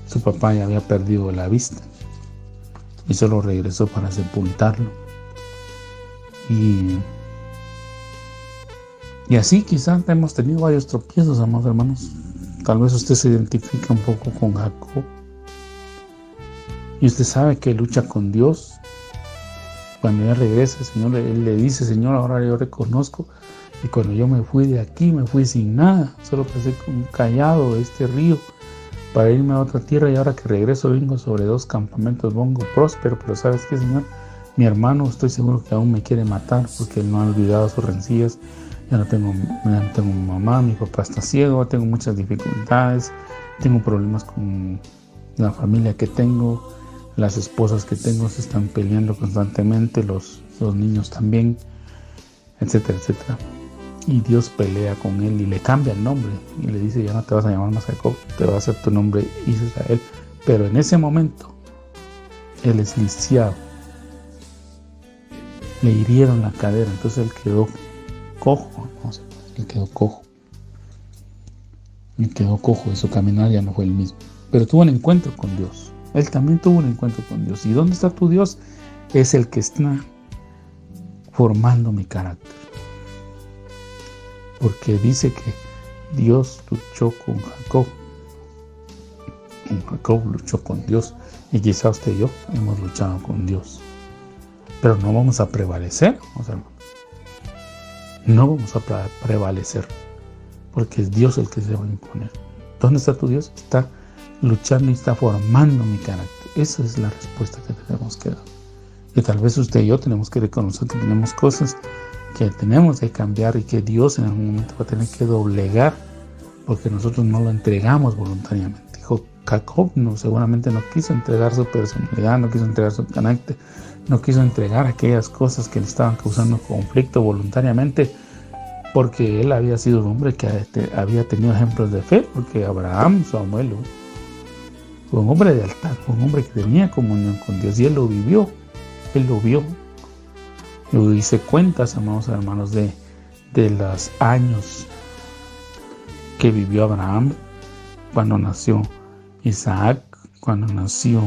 su papá ya había perdido la vista y solo regresó para sepultarlo. Y así quizás hemos tenido varios tropiezos, amados hermanos. Tal vez usted se identifica un poco con Jacob y usted sabe que lucha con Dios. Cuando ella regresa, el Señor, él le dice: Señor, ahora yo reconozco que cuando yo me fui de aquí, me fui sin nada, solo pasé con callado de este río para irme a otra tierra, y ahora que regreso vengo sobre 2 campamentos, vengo próspero. Pero ¿sabes qué, Señor? Mi hermano, estoy seguro que aún me quiere matar, porque él no ha olvidado sus rencillas. Ya no tengo mamá, mi papá está ciego, tengo muchas dificultades, tengo problemas con la familia que tengo, las esposas que tengo se están peleando constantemente, los niños también, etcétera, etcétera. y Dios pelea con él y le cambia el nombre y le dice: ya no te vas a llamar más Jacob, te va a hacer tu nombre Israel. Pero en ese momento él es lisiado, le hirieron la cadera, entonces él quedó cojo, él quedó cojo y su caminar ya no fue el mismo. Pero tuvo un encuentro con Dios. Él también tuvo un encuentro con Dios. ¿Y dónde está tu Dios? Es el que está formando mi carácter. Porque dice que Dios luchó con Jacob. Jacob luchó con Dios. Y quizá usted y yo hemos luchado con Dios. Pero no vamos a prevalecer, no vamos a prevalecer. Porque es Dios el que se va a imponer. ¿Dónde está tu Dios? Está luchando y está formando mi carácter. Esa es la respuesta que tenemos que dar. Y tal vez usted y yo tenemos que reconocer que tenemos cosas que tenemos que cambiar y que Dios en algún momento va a tener que doblegar porque nosotros no lo entregamos voluntariamente. Jacob seguramente no quiso entregar su personalidad, no quiso entregar su carácter, no quiso entregar aquellas cosas que le estaban causando conflicto voluntariamente, porque él había sido un hombre que había tenido ejemplos de fe, porque Abraham, su abuelo, fue un hombre de altar, fue un hombre que tenía comunión con Dios y él lo vivió, él lo vio. Yo hice cuentas, amados hermanos, de los años que vivió Abraham cuando nació Isaac, cuando nació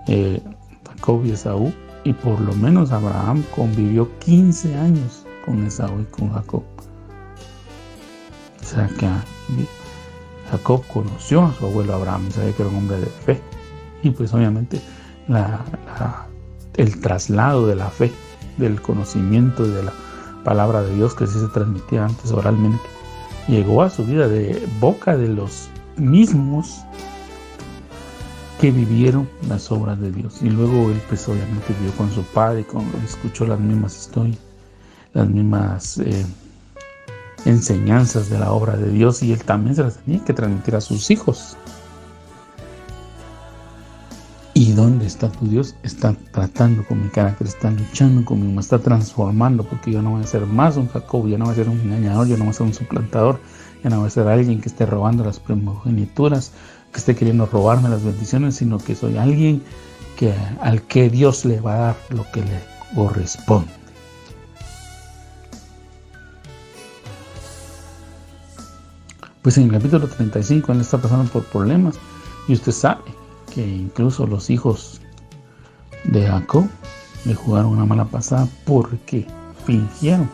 Jacob y Esaú, y por lo menos Abraham convivió 15 años con Esaú y con Jacob. O sea que Jacob conoció a su abuelo Abraham y sabía que era un hombre de fe. Y pues obviamente el traslado de la fe, del conocimiento de la palabra de Dios que sí se transmitía antes oralmente, llegó a su vida de boca de los mismos que vivieron las obras de Dios. Y luego él pues obviamente vivió con su padre, escuchó las mismas historias, las mismas enseñanzas de la obra de Dios, y él también se las tenía que transmitir a sus hijos. ¿Y dónde está tu Dios? Está tratando con mi carácter, está luchando conmigo, me está transformando, porque yo no voy a ser más un Jacob, yo no voy a ser un engañador, yo no voy a ser un suplantador, yo no voy a ser alguien que esté robando las primogenituras, que esté queriendo robarme las bendiciones, sino que soy alguien al que Dios le va a dar lo que le corresponde. Pues en el capítulo 35 él está pasando por problemas, y usted sabe que incluso los hijos de Jacob le jugaron una mala pasada porque fingieron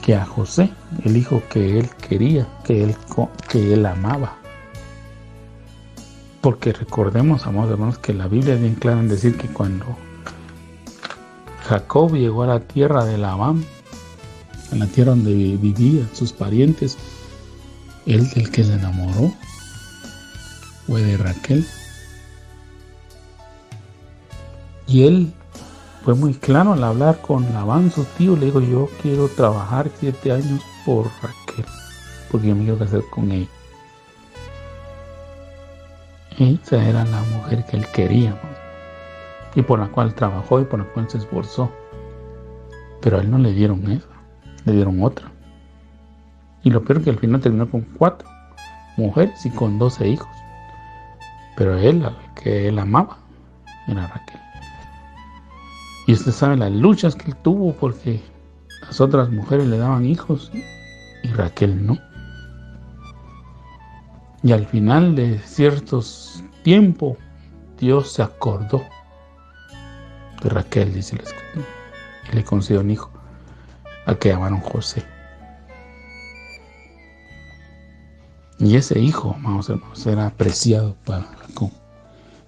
que a José, el hijo que él quería, que él amaba. Porque recordemos, amados hermanos, que la Biblia es bien clara en decir que cuando Jacob llegó a la tierra de Labán, en la tierra donde vivían sus parientes, él del que se enamoró fue de Raquel. Y él fue muy claro al hablar con Labán, su tío. Le dijo: yo quiero trabajar 7 años por Raquel, porque yo me quiero casar con ella. Esa era la mujer que él quería, ¿no? Y por la cual trabajó y por la cual se esforzó. Pero a él no le dieron esa, le dieron otra. Y lo peor es que al final terminó con 4 mujeres y con 12 hijos. Pero él, al que él amaba, era Raquel. Y usted sabe las luchas que él tuvo, porque las otras mujeres le daban hijos y Raquel no. Y al final de ciertos tiempos, Dios se acordó de Raquel, dice la Escritura, y le concedió un hijo al que llamaron José. Y ese hijo, amados hermanos, era apreciado para Jacob.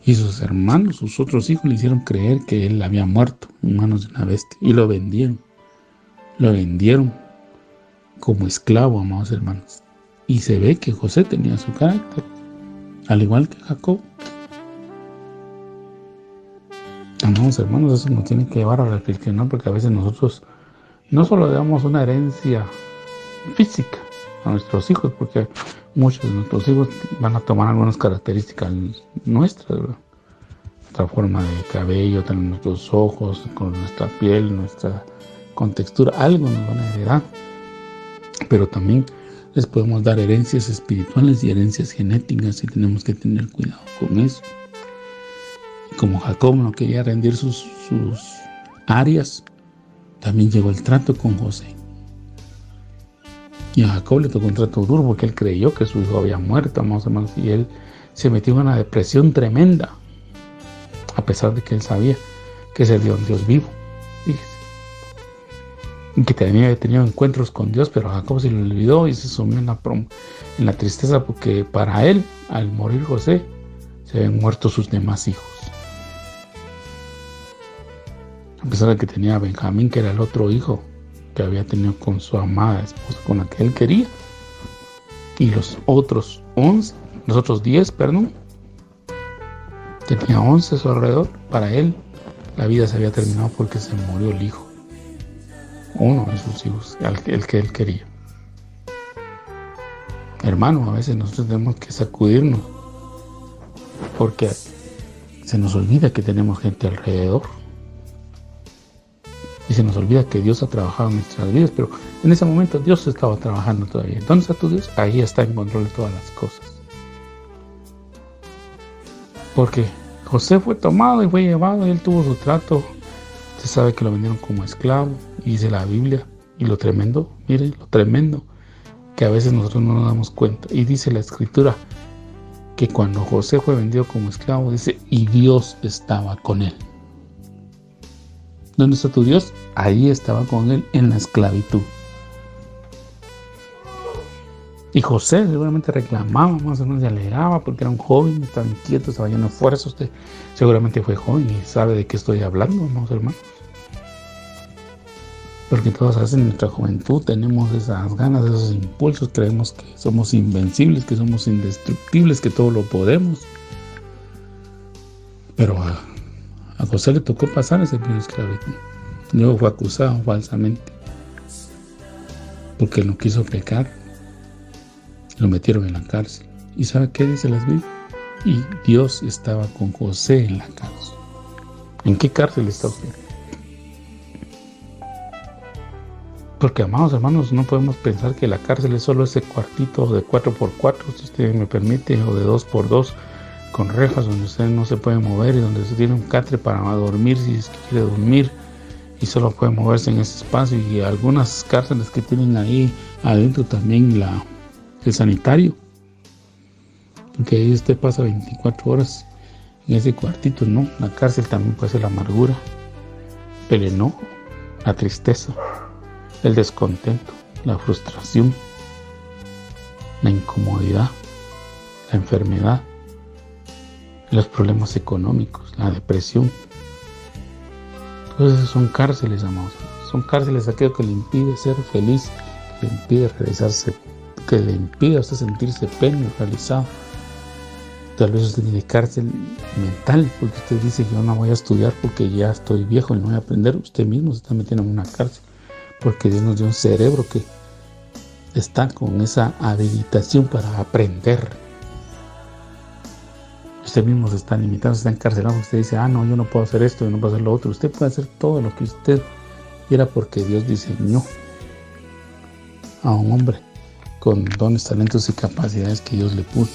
Y sus hermanos, sus otros hijos, le hicieron creer que él había muerto en manos de una bestia. Y lo vendieron. Lo vendieron como esclavo, amados hermanos. Y se ve que José tenía su carácter, al igual que Jacob. Amados hermanos, eso nos tiene que llevar a reflexionar, porque a veces nosotros no solo le damos una herencia física a nuestros hijos, porque muchos de nuestros hijos van a tomar algunas características nuestras, ¿verdad? Nuestra forma de cabello, nuestros ojos, con nuestra piel, nuestra con textura, algo nos van a heredar, pero también les podemos dar herencias espirituales y herencias genéticas y tenemos que tener cuidado con eso. Y como Jacob no quería rendir sus áreas, también llegó el trato con José. Y a Jacob le tocó un trato duro porque él creyó que su hijo había muerto, amados hermanos, y él se metió en una depresión tremenda, a pesar de que él sabía que ese Dios vivo, fíjese, y que había tenido encuentros con Dios, pero a Jacob se le olvidó y se sumió en la tristeza porque para él, al morir José, se habían muerto sus demás hijos. A pesar de que tenía a Benjamín, que era el otro hijo que había tenido con su amada esposa, con la que él quería, y los otros 10, tenía 11 a su alrededor. Para él la vida se había terminado porque se murió el hijo, uno de sus hijos, el que él quería. Hermano, a veces nosotros tenemos que sacudirnos porque se nos olvida que tenemos gente alrededor y se nos olvida que Dios ha trabajado en nuestras vidas, pero en ese momento Dios estaba trabajando todavía. ¿Dónde está tu Dios? Ahí está en control de todas las cosas. Porque José fue tomado y fue llevado y él tuvo su trato. Usted sabe que lo vendieron como esclavo, y dice la Biblia, y lo tremendo, mire, lo tremendo, que a veces nosotros no nos damos cuenta. Y dice la Escritura que cuando José fue vendido como esclavo, dice, y Dios estaba con él. ¿Dónde está tu Dios? Ahí estaba con él en la esclavitud. Y José seguramente reclamaba, más o menos se alegraba porque era un joven, estaba inquieto, estaba lleno de fuerza. Usted seguramente fue joven y sabe de qué estoy hablando, amados hermanos. Porque todos a veces en nuestra juventud tenemos esas ganas, esos impulsos, creemos que somos invencibles, que somos indestructibles, que todo lo podemos. Pero a José le tocó pasar ese periodo de esclavitud. Luego fue acusado falsamente porque no quiso pecar. Lo metieron en la cárcel. ¿Y sabe qué dice las Biblias? Y Dios estaba con José en la cárcel. ¿En qué cárcel está usted? Porque, amados hermanos, no podemos pensar que la cárcel es solo ese cuartito de 4x4, si usted me permite, o de 2x2, con rejas donde usted no se puede mover y donde usted tiene un catre para dormir si es que quiere dormir y solo puede moverse en ese espacio. Y algunas cárceles que tienen ahí adentro también el sanitario, porque ahí usted pasa 24 horas en ese cuartito. No, la cárcel también puede ser la amargura, el enojo, la tristeza, el descontento, la frustración, la incomodidad, la enfermedad, los problemas económicos, la depresión. Todas esas son cárceles, amados. Son cárceles aquello que le impide ser feliz, que le impide realizarse, que le impide a usted sentirse pleno y realizado. Tal vez usted tiene cárcel mental, porque usted dice, yo no voy a estudiar porque ya estoy viejo y no voy a aprender. Usted mismo se está metiendo en una cárcel, porque Dios nos dio un cerebro que está con esa habilitación para aprender. Usted mismo se está limitando, se está encarcelando. Usted dice, no, yo no puedo hacer esto, yo no puedo hacer lo otro. Usted puede hacer todo lo que usted quiera porque Dios diseñó a un hombre con dones, talentos y capacidades que Dios le puso.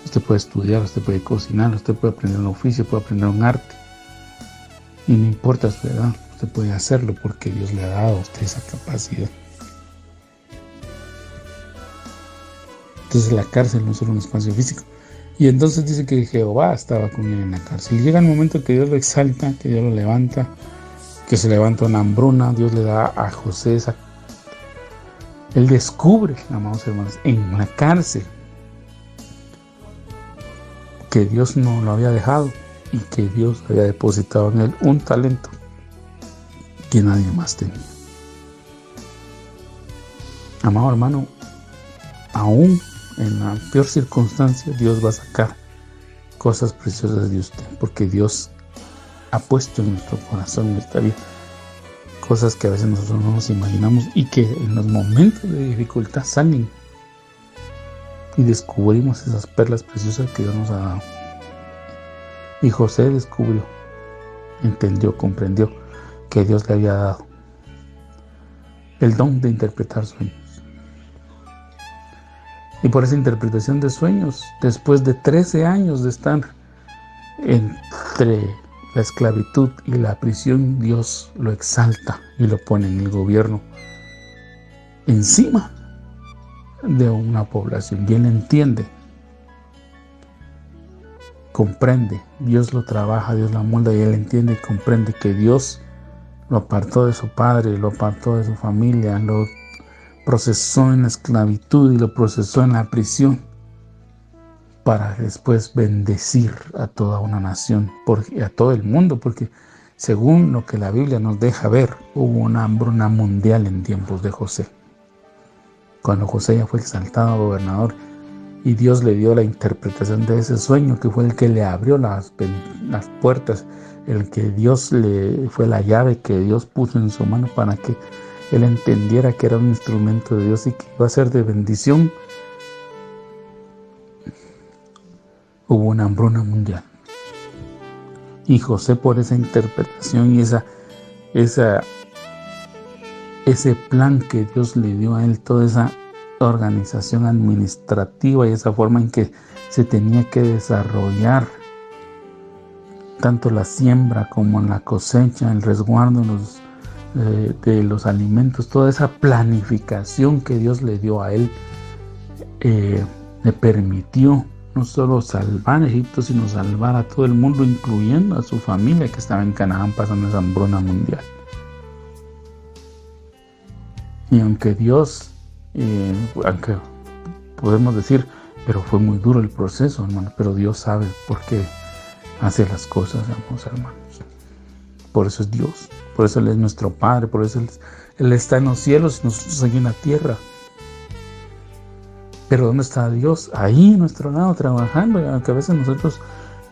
Usted puede estudiar, usted puede cocinar, usted puede aprender un oficio, puede aprender un arte. Y no importa su edad, usted puede hacerlo porque Dios le ha dado a usted esa capacidad. Entonces la cárcel no es solo un espacio físico. Y entonces dice que Jehová estaba con él en la cárcel. Y llega el momento que Dios lo exalta, que Dios lo levanta, que se levanta una hambruna. Dios le da a José esa... Él descubre, amados hermanos, en la cárcel, que Dios no lo había dejado y que Dios había depositado en él un talento que nadie más tenía. Amado hermano, aún en la peor circunstancia, Dios va a sacar cosas preciosas de usted, porque Dios ha puesto en nuestro corazón, en nuestra vida, cosas que a veces nosotros no nos imaginamos y que en los momentos de dificultad salen y descubrimos esas perlas preciosas que Dios nos ha dado. Y José descubrió, entendió, comprendió que Dios le había dado el don de interpretar sueños. Y por esa interpretación de sueños, después de 13 años de estar entre la esclavitud y la prisión, Dios lo exalta y lo pone en el gobierno encima de una población. Y él entiende, comprende, Dios lo trabaja, Dios lo amolda, y él entiende y comprende que Dios lo apartó de su padre, lo apartó de su familia, lo procesó en la esclavitud y lo procesó en la prisión para después bendecir a toda una nación, a todo el mundo, porque según lo que la Biblia nos deja ver, hubo una hambruna mundial en tiempos de José. Cuando José ya fue exaltado a gobernador y Dios le dio la interpretación de ese sueño, que fue el que le abrió las puertas, el que Dios fue la llave que Dios puso en su mano para que él entendiera que era un instrumento de Dios y que iba a ser de bendición. Hubo una hambruna mundial. Y José, por esa interpretación y ese plan que Dios le dio a él, toda esa organización administrativa y esa forma en que se tenía que desarrollar tanto la siembra como la cosecha, el resguardo de los alimentos, toda esa planificación que Dios le dio a él, le permitió no solo salvar a Egipto, sino salvar a todo el mundo, incluyendo a su familia que estaba en Canaán pasando esa hambruna mundial. Y aunque Dios, aunque podemos decir, pero fue muy duro el proceso, hermano, pero Dios sabe por qué hace las cosas, hermanos. Por eso es Dios, por eso Él es nuestro Padre, por eso Él está en los cielos y nosotros aquí en la tierra. Pero ¿dónde está Dios? Ahí a nuestro lado trabajando, y aunque a veces nosotros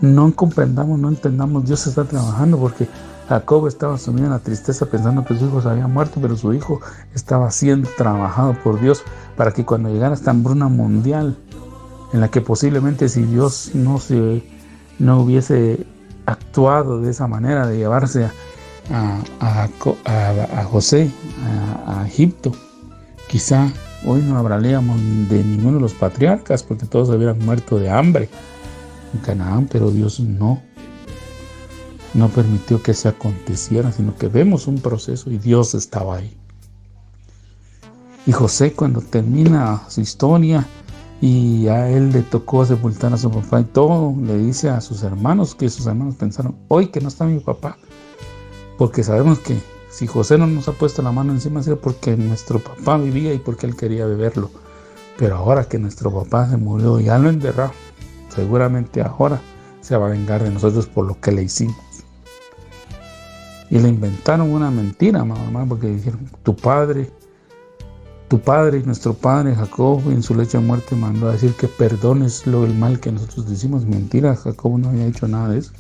no comprendamos, no entendamos, Dios está trabajando, porque Jacob estaba sumido en la tristeza pensando que su hijo se había muerto, pero su hijo estaba siendo trabajado por Dios para que cuando llegara esta hambruna mundial, en la que posiblemente si Dios no hubiese actuado de esa manera de llevarse a José a Egipto, quizá hoy no hablaríamos de ninguno de los patriarcas, porque todos hubieran muerto de hambre en Canaán, pero Dios no permitió que se aconteciera, sino que vemos un proceso y Dios estaba ahí. Y José, cuando termina su historia y a él le tocó sepultar a su papá y todo, le dice a sus hermanos, que sus hermanos pensaron, hoy que no está mi papá, porque sabemos que si José no nos ha puesto la mano encima, ha sido porque nuestro papá vivía y porque él quería beberlo. Pero ahora que nuestro papá se murió y ya lo enterrado, seguramente ahora se va a vengar de nosotros por lo que le hicimos. Y le inventaron una mentira, mamá, porque dijeron, tu padre y nuestro padre Jacob en su lecho de muerte mandó a decir que perdones el mal que nosotros hicimos. Mentira, Jacob no había hecho nada de eso.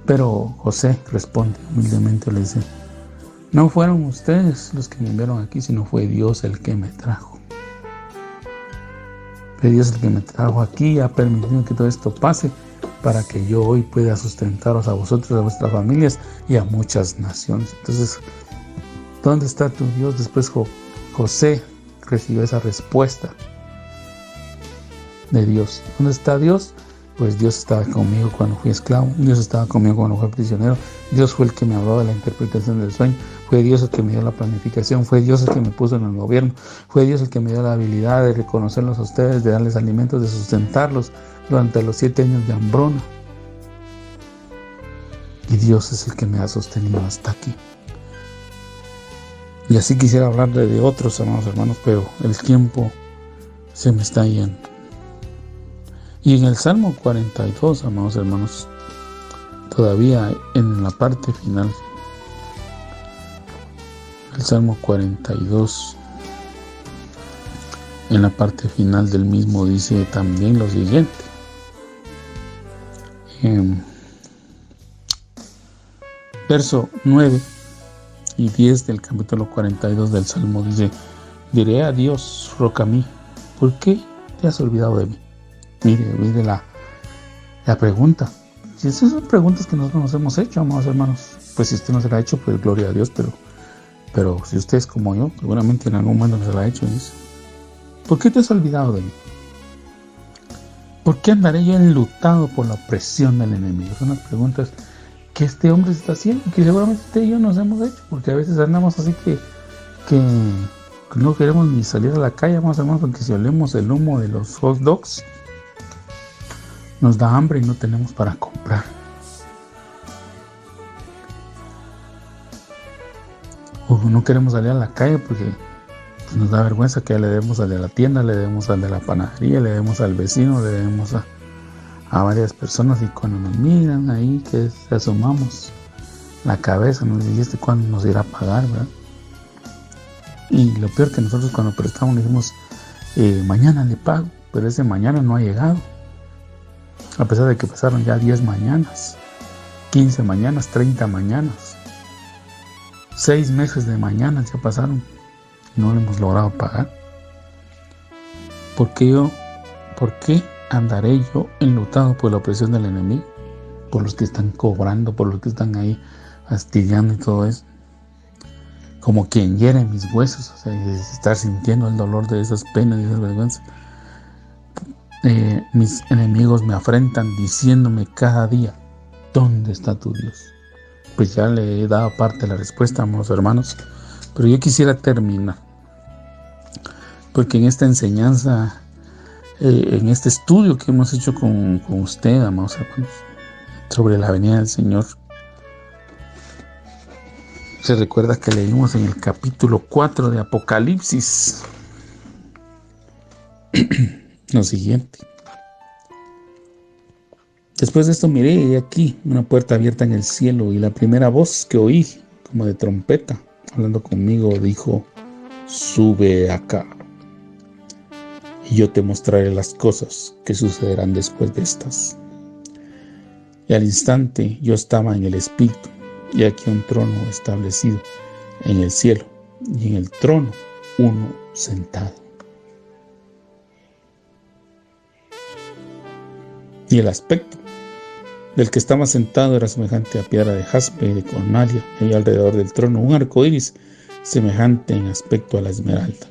Pero José responde humildemente, le dice, no fueron ustedes los que me enviaron aquí, sino fue Dios el que me trajo. Fue Dios el que me trajo aquí y ha permitido que todo esto pase para que yo hoy pueda sustentaros a vosotros, a vuestras familias y a muchas naciones. Entonces, ¿dónde está tu Dios? Después José recibió esa respuesta de Dios. ¿Dónde está Dios? Pues Dios estaba conmigo cuando fui esclavo, Dios estaba conmigo cuando fui prisionero, Dios fue el que me habló de la interpretación del sueño, fue Dios el que me dio la planificación, fue Dios el que me puso en el gobierno, fue Dios el que me dio la habilidad de reconocerlos a ustedes, de darles alimentos, de sustentarlos durante los 7 años de hambruna. Y Dios es el que me ha sostenido hasta aquí. Y así quisiera hablar de otros, amados hermanos, pero el tiempo se me está yendo. Y en el Salmo 42, amados hermanos, todavía en la parte final, el Salmo 42, en la parte final del mismo dice también lo siguiente. Verso 9 y 10 del capítulo 42 del Salmo dice, diré a Dios, roca mía, ¿por qué te has olvidado de mí? Mire la pregunta. Si esas son preguntas que nosotros nos hemos hecho, amados hermanos, pues si usted no se la ha hecho, pues gloria a Dios, pero Pero si usted es como yo, seguramente en algún momento se lo ha hecho y dice: ¿por qué te has olvidado de mí? ¿Por qué andaré yo enlutado por la opresión del enemigo? Son las preguntas que este hombre se está haciendo, que seguramente usted y yo nos hemos hecho, porque a veces andamos así que no queremos ni salir a la calle, vamos, hermanos, porque si olemos el humo de los hot dogs, nos da hambre y no tenemos para comprar. O no queremos salir a la calle porque nos da vergüenza que le debemos al de la tienda, le debemos al de la panadería, le debemos al vecino, le debemos a varias personas, y cuando nos miran ahí, que asomamos la cabeza, nos dice: ¿cuándo nos irá a pagar, verdad? Y lo peor que nosotros cuando prestamos decimos: mañana le pago, pero ese mañana no ha llegado, a pesar de que pasaron ya 10 mañanas, 15 mañanas, 30 mañanas, 6 meses de mañanas ya pasaron y no le hemos logrado pagar. ¿Por qué andaré yo enlutado por la opresión del enemigo? Por los que están cobrando, por los que están ahí fastidiando y todo eso. Como quien hiere mis huesos, o sea, estar sintiendo el dolor de esas penas y esas vergüenzas. Mis enemigos me afrentan diciéndome cada día: ¿dónde está tu Dios? Pues ya le he dado parte de la respuesta, amados hermanos, pero yo quisiera terminar, porque en esta enseñanza, en este estudio que hemos hecho con usted, amados hermanos, sobre la venida del Señor, se recuerda que leímos en el capítulo 4 de Apocalipsis lo siguiente: después de esto miré, y aquí una puerta abierta en el cielo, y la primera voz que oí, como de trompeta, hablando conmigo, dijo: sube acá, y yo te mostraré las cosas que sucederán después de estas. Y al instante yo estaba en el Espíritu, y aquí un trono establecido en el cielo, y en el trono uno sentado. Y el aspecto del que estaba sentado era semejante a piedra de jaspe y de cornalia, y había alrededor del trono un arco iris semejante en aspecto a la esmeralda.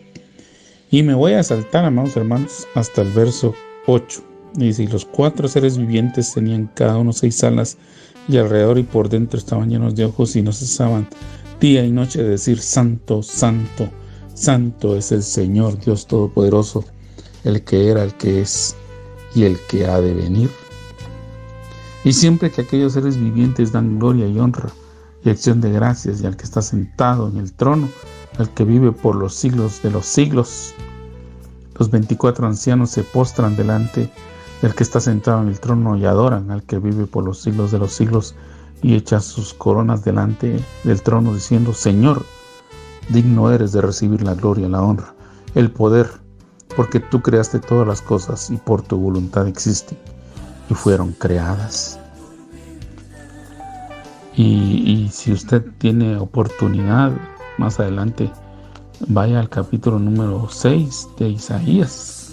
Y me voy a saltar, amados hermanos, hasta el verso 8. Y dice: y los 4 seres vivientes tenían cada uno 6 alas, y alrededor y por dentro estaban llenos de ojos, y no cesaban día y noche de decir: santo, santo, santo es el Señor Dios Todopoderoso, el que era, el que es y el que ha de venir. Y siempre que aquellos seres vivientes dan gloria y honra y acción de gracias, y al que está sentado en el trono, al que vive por los siglos de los siglos, los 24 ancianos se postran delante del que está sentado en el trono y adoran al que vive por los siglos de los siglos, y echan sus coronas delante del trono, diciendo: Señor, digno eres de recibir la gloria, la honra, el poder, porque tú creaste todas las cosas, y por tu voluntad existen y fueron creadas. Y si usted tiene oportunidad, más adelante, vaya al capítulo número 6 de Isaías.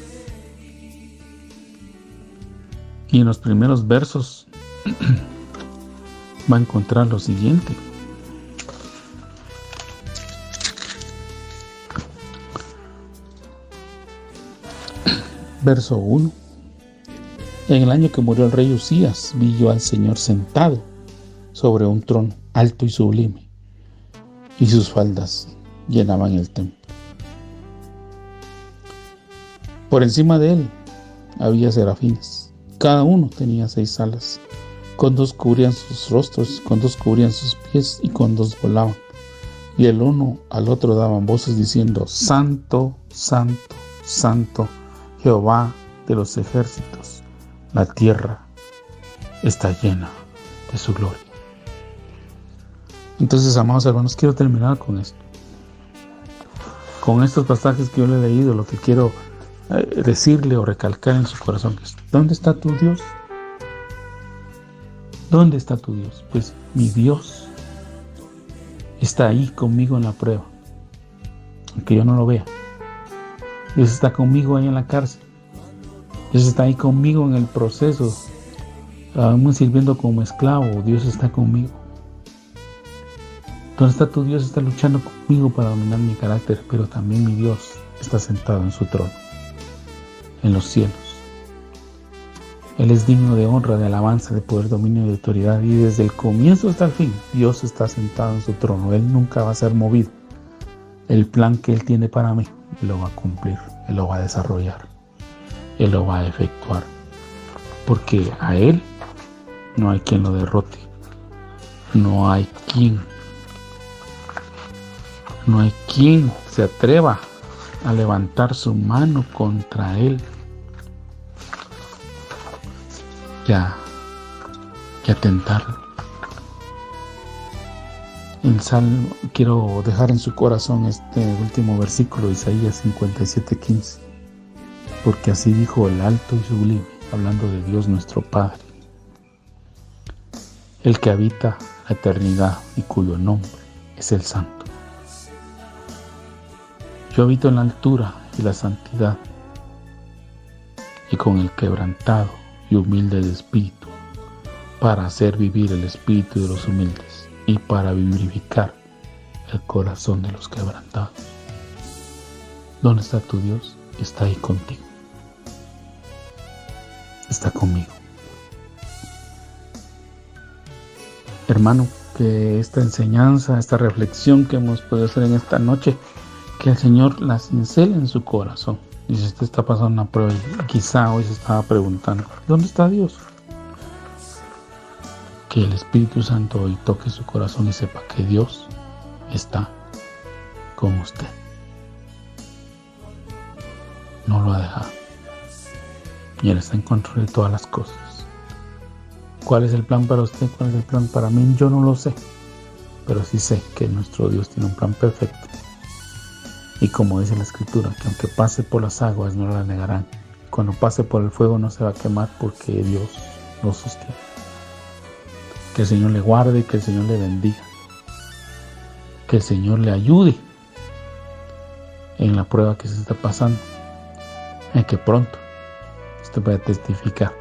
Y en los primeros versos va a encontrar lo siguiente: verso 1. En el año que murió el rey Usías, vi yo al Señor sentado sobre un trono alto y sublime, y sus faldas llenaban el templo. Por encima de él había serafines, cada uno tenía 6 alas, con 2 cubrían sus rostros, con 2 cubrían sus pies, y con 2 volaban, y el uno al otro daban voces diciendo: Santo, Santo, Santo, Jehová de los ejércitos, la tierra está llena de su gloria. Entonces, amados hermanos, quiero terminar con esto. Con estos pasajes que yo le he leído, lo que quiero decirle o recalcar en su corazón es: ¿dónde está tu Dios? ¿Dónde está tu Dios? Pues mi Dios está ahí conmigo en la prueba, aunque yo no lo vea. Dios está conmigo ahí en la cárcel. Dios está ahí conmigo en el proceso, aún sirviendo como esclavo. Dios está conmigo. ¿Dónde está tu Dios? Está luchando conmigo para dominar mi carácter, pero también mi Dios está sentado en su trono, en los cielos. Él es digno de honra, de alabanza, de poder, dominio y de autoridad. Y desde el comienzo hasta el fin, Dios está sentado en su trono. Él nunca va a ser movido. El plan que Él tiene para mí, Él lo va a cumplir, Él lo va a desarrollar, Él lo va a efectuar. Porque a Él no hay quien lo derrote. No hay quien se atreva a levantar su mano contra Él. Que atentarlo. En Salmo, quiero dejar en su corazón este último versículo, Isaías 57:15, porque así dijo el alto y sublime, hablando de Dios nuestro Padre, el que habita la eternidad y cuyo nombre es el Santo. Yo habito en la altura y la santidad, y con el quebrantado y humilde de espíritu, para hacer vivir el espíritu de los humildes y para vivificar el corazón de los quebrantados. ¿Dónde está tu Dios? Está ahí contigo. Está conmigo. Hermano, que esta enseñanza, esta reflexión que hemos podido hacer en esta noche, que el Señor la cincele en su corazón. Y si usted está pasando una prueba y quizá hoy se estaba preguntando, ¿dónde está Dios? Que el Espíritu Santo hoy toque su corazón y sepa que Dios está con usted. No lo ha dejado. Y Él está en control de todas las cosas. ¿Cuál es el plan para usted? ¿Cuál es el plan para mí? Yo no lo sé. Pero sí sé que nuestro Dios tiene un plan perfecto. Y como dice la Escritura, que aunque pase por las aguas no la negarán. Cuando pase por el fuego no se va a quemar porque Dios lo sostiene. Que el Señor le guarde, que el Señor le bendiga. Que el Señor le ayude en la prueba que se está pasando. En que pronto usted pueda testificar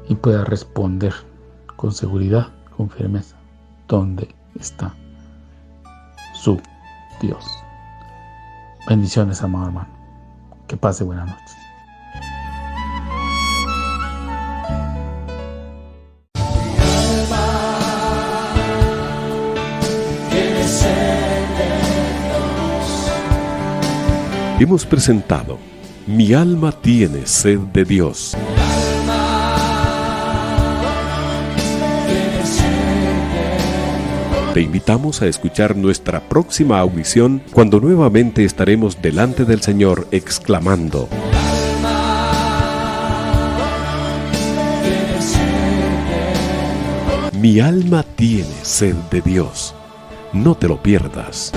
y pueda responder con seguridad, con firmeza, dónde está su Dios. Bendiciones, amado hermano. Que pase buena noche. Hemos presentado Mi alma tiene sed de Dios. Te invitamos a escuchar nuestra próxima audición cuando nuevamente estaremos delante del Señor exclamando: Mi alma tiene sed de Dios. No te lo pierdas.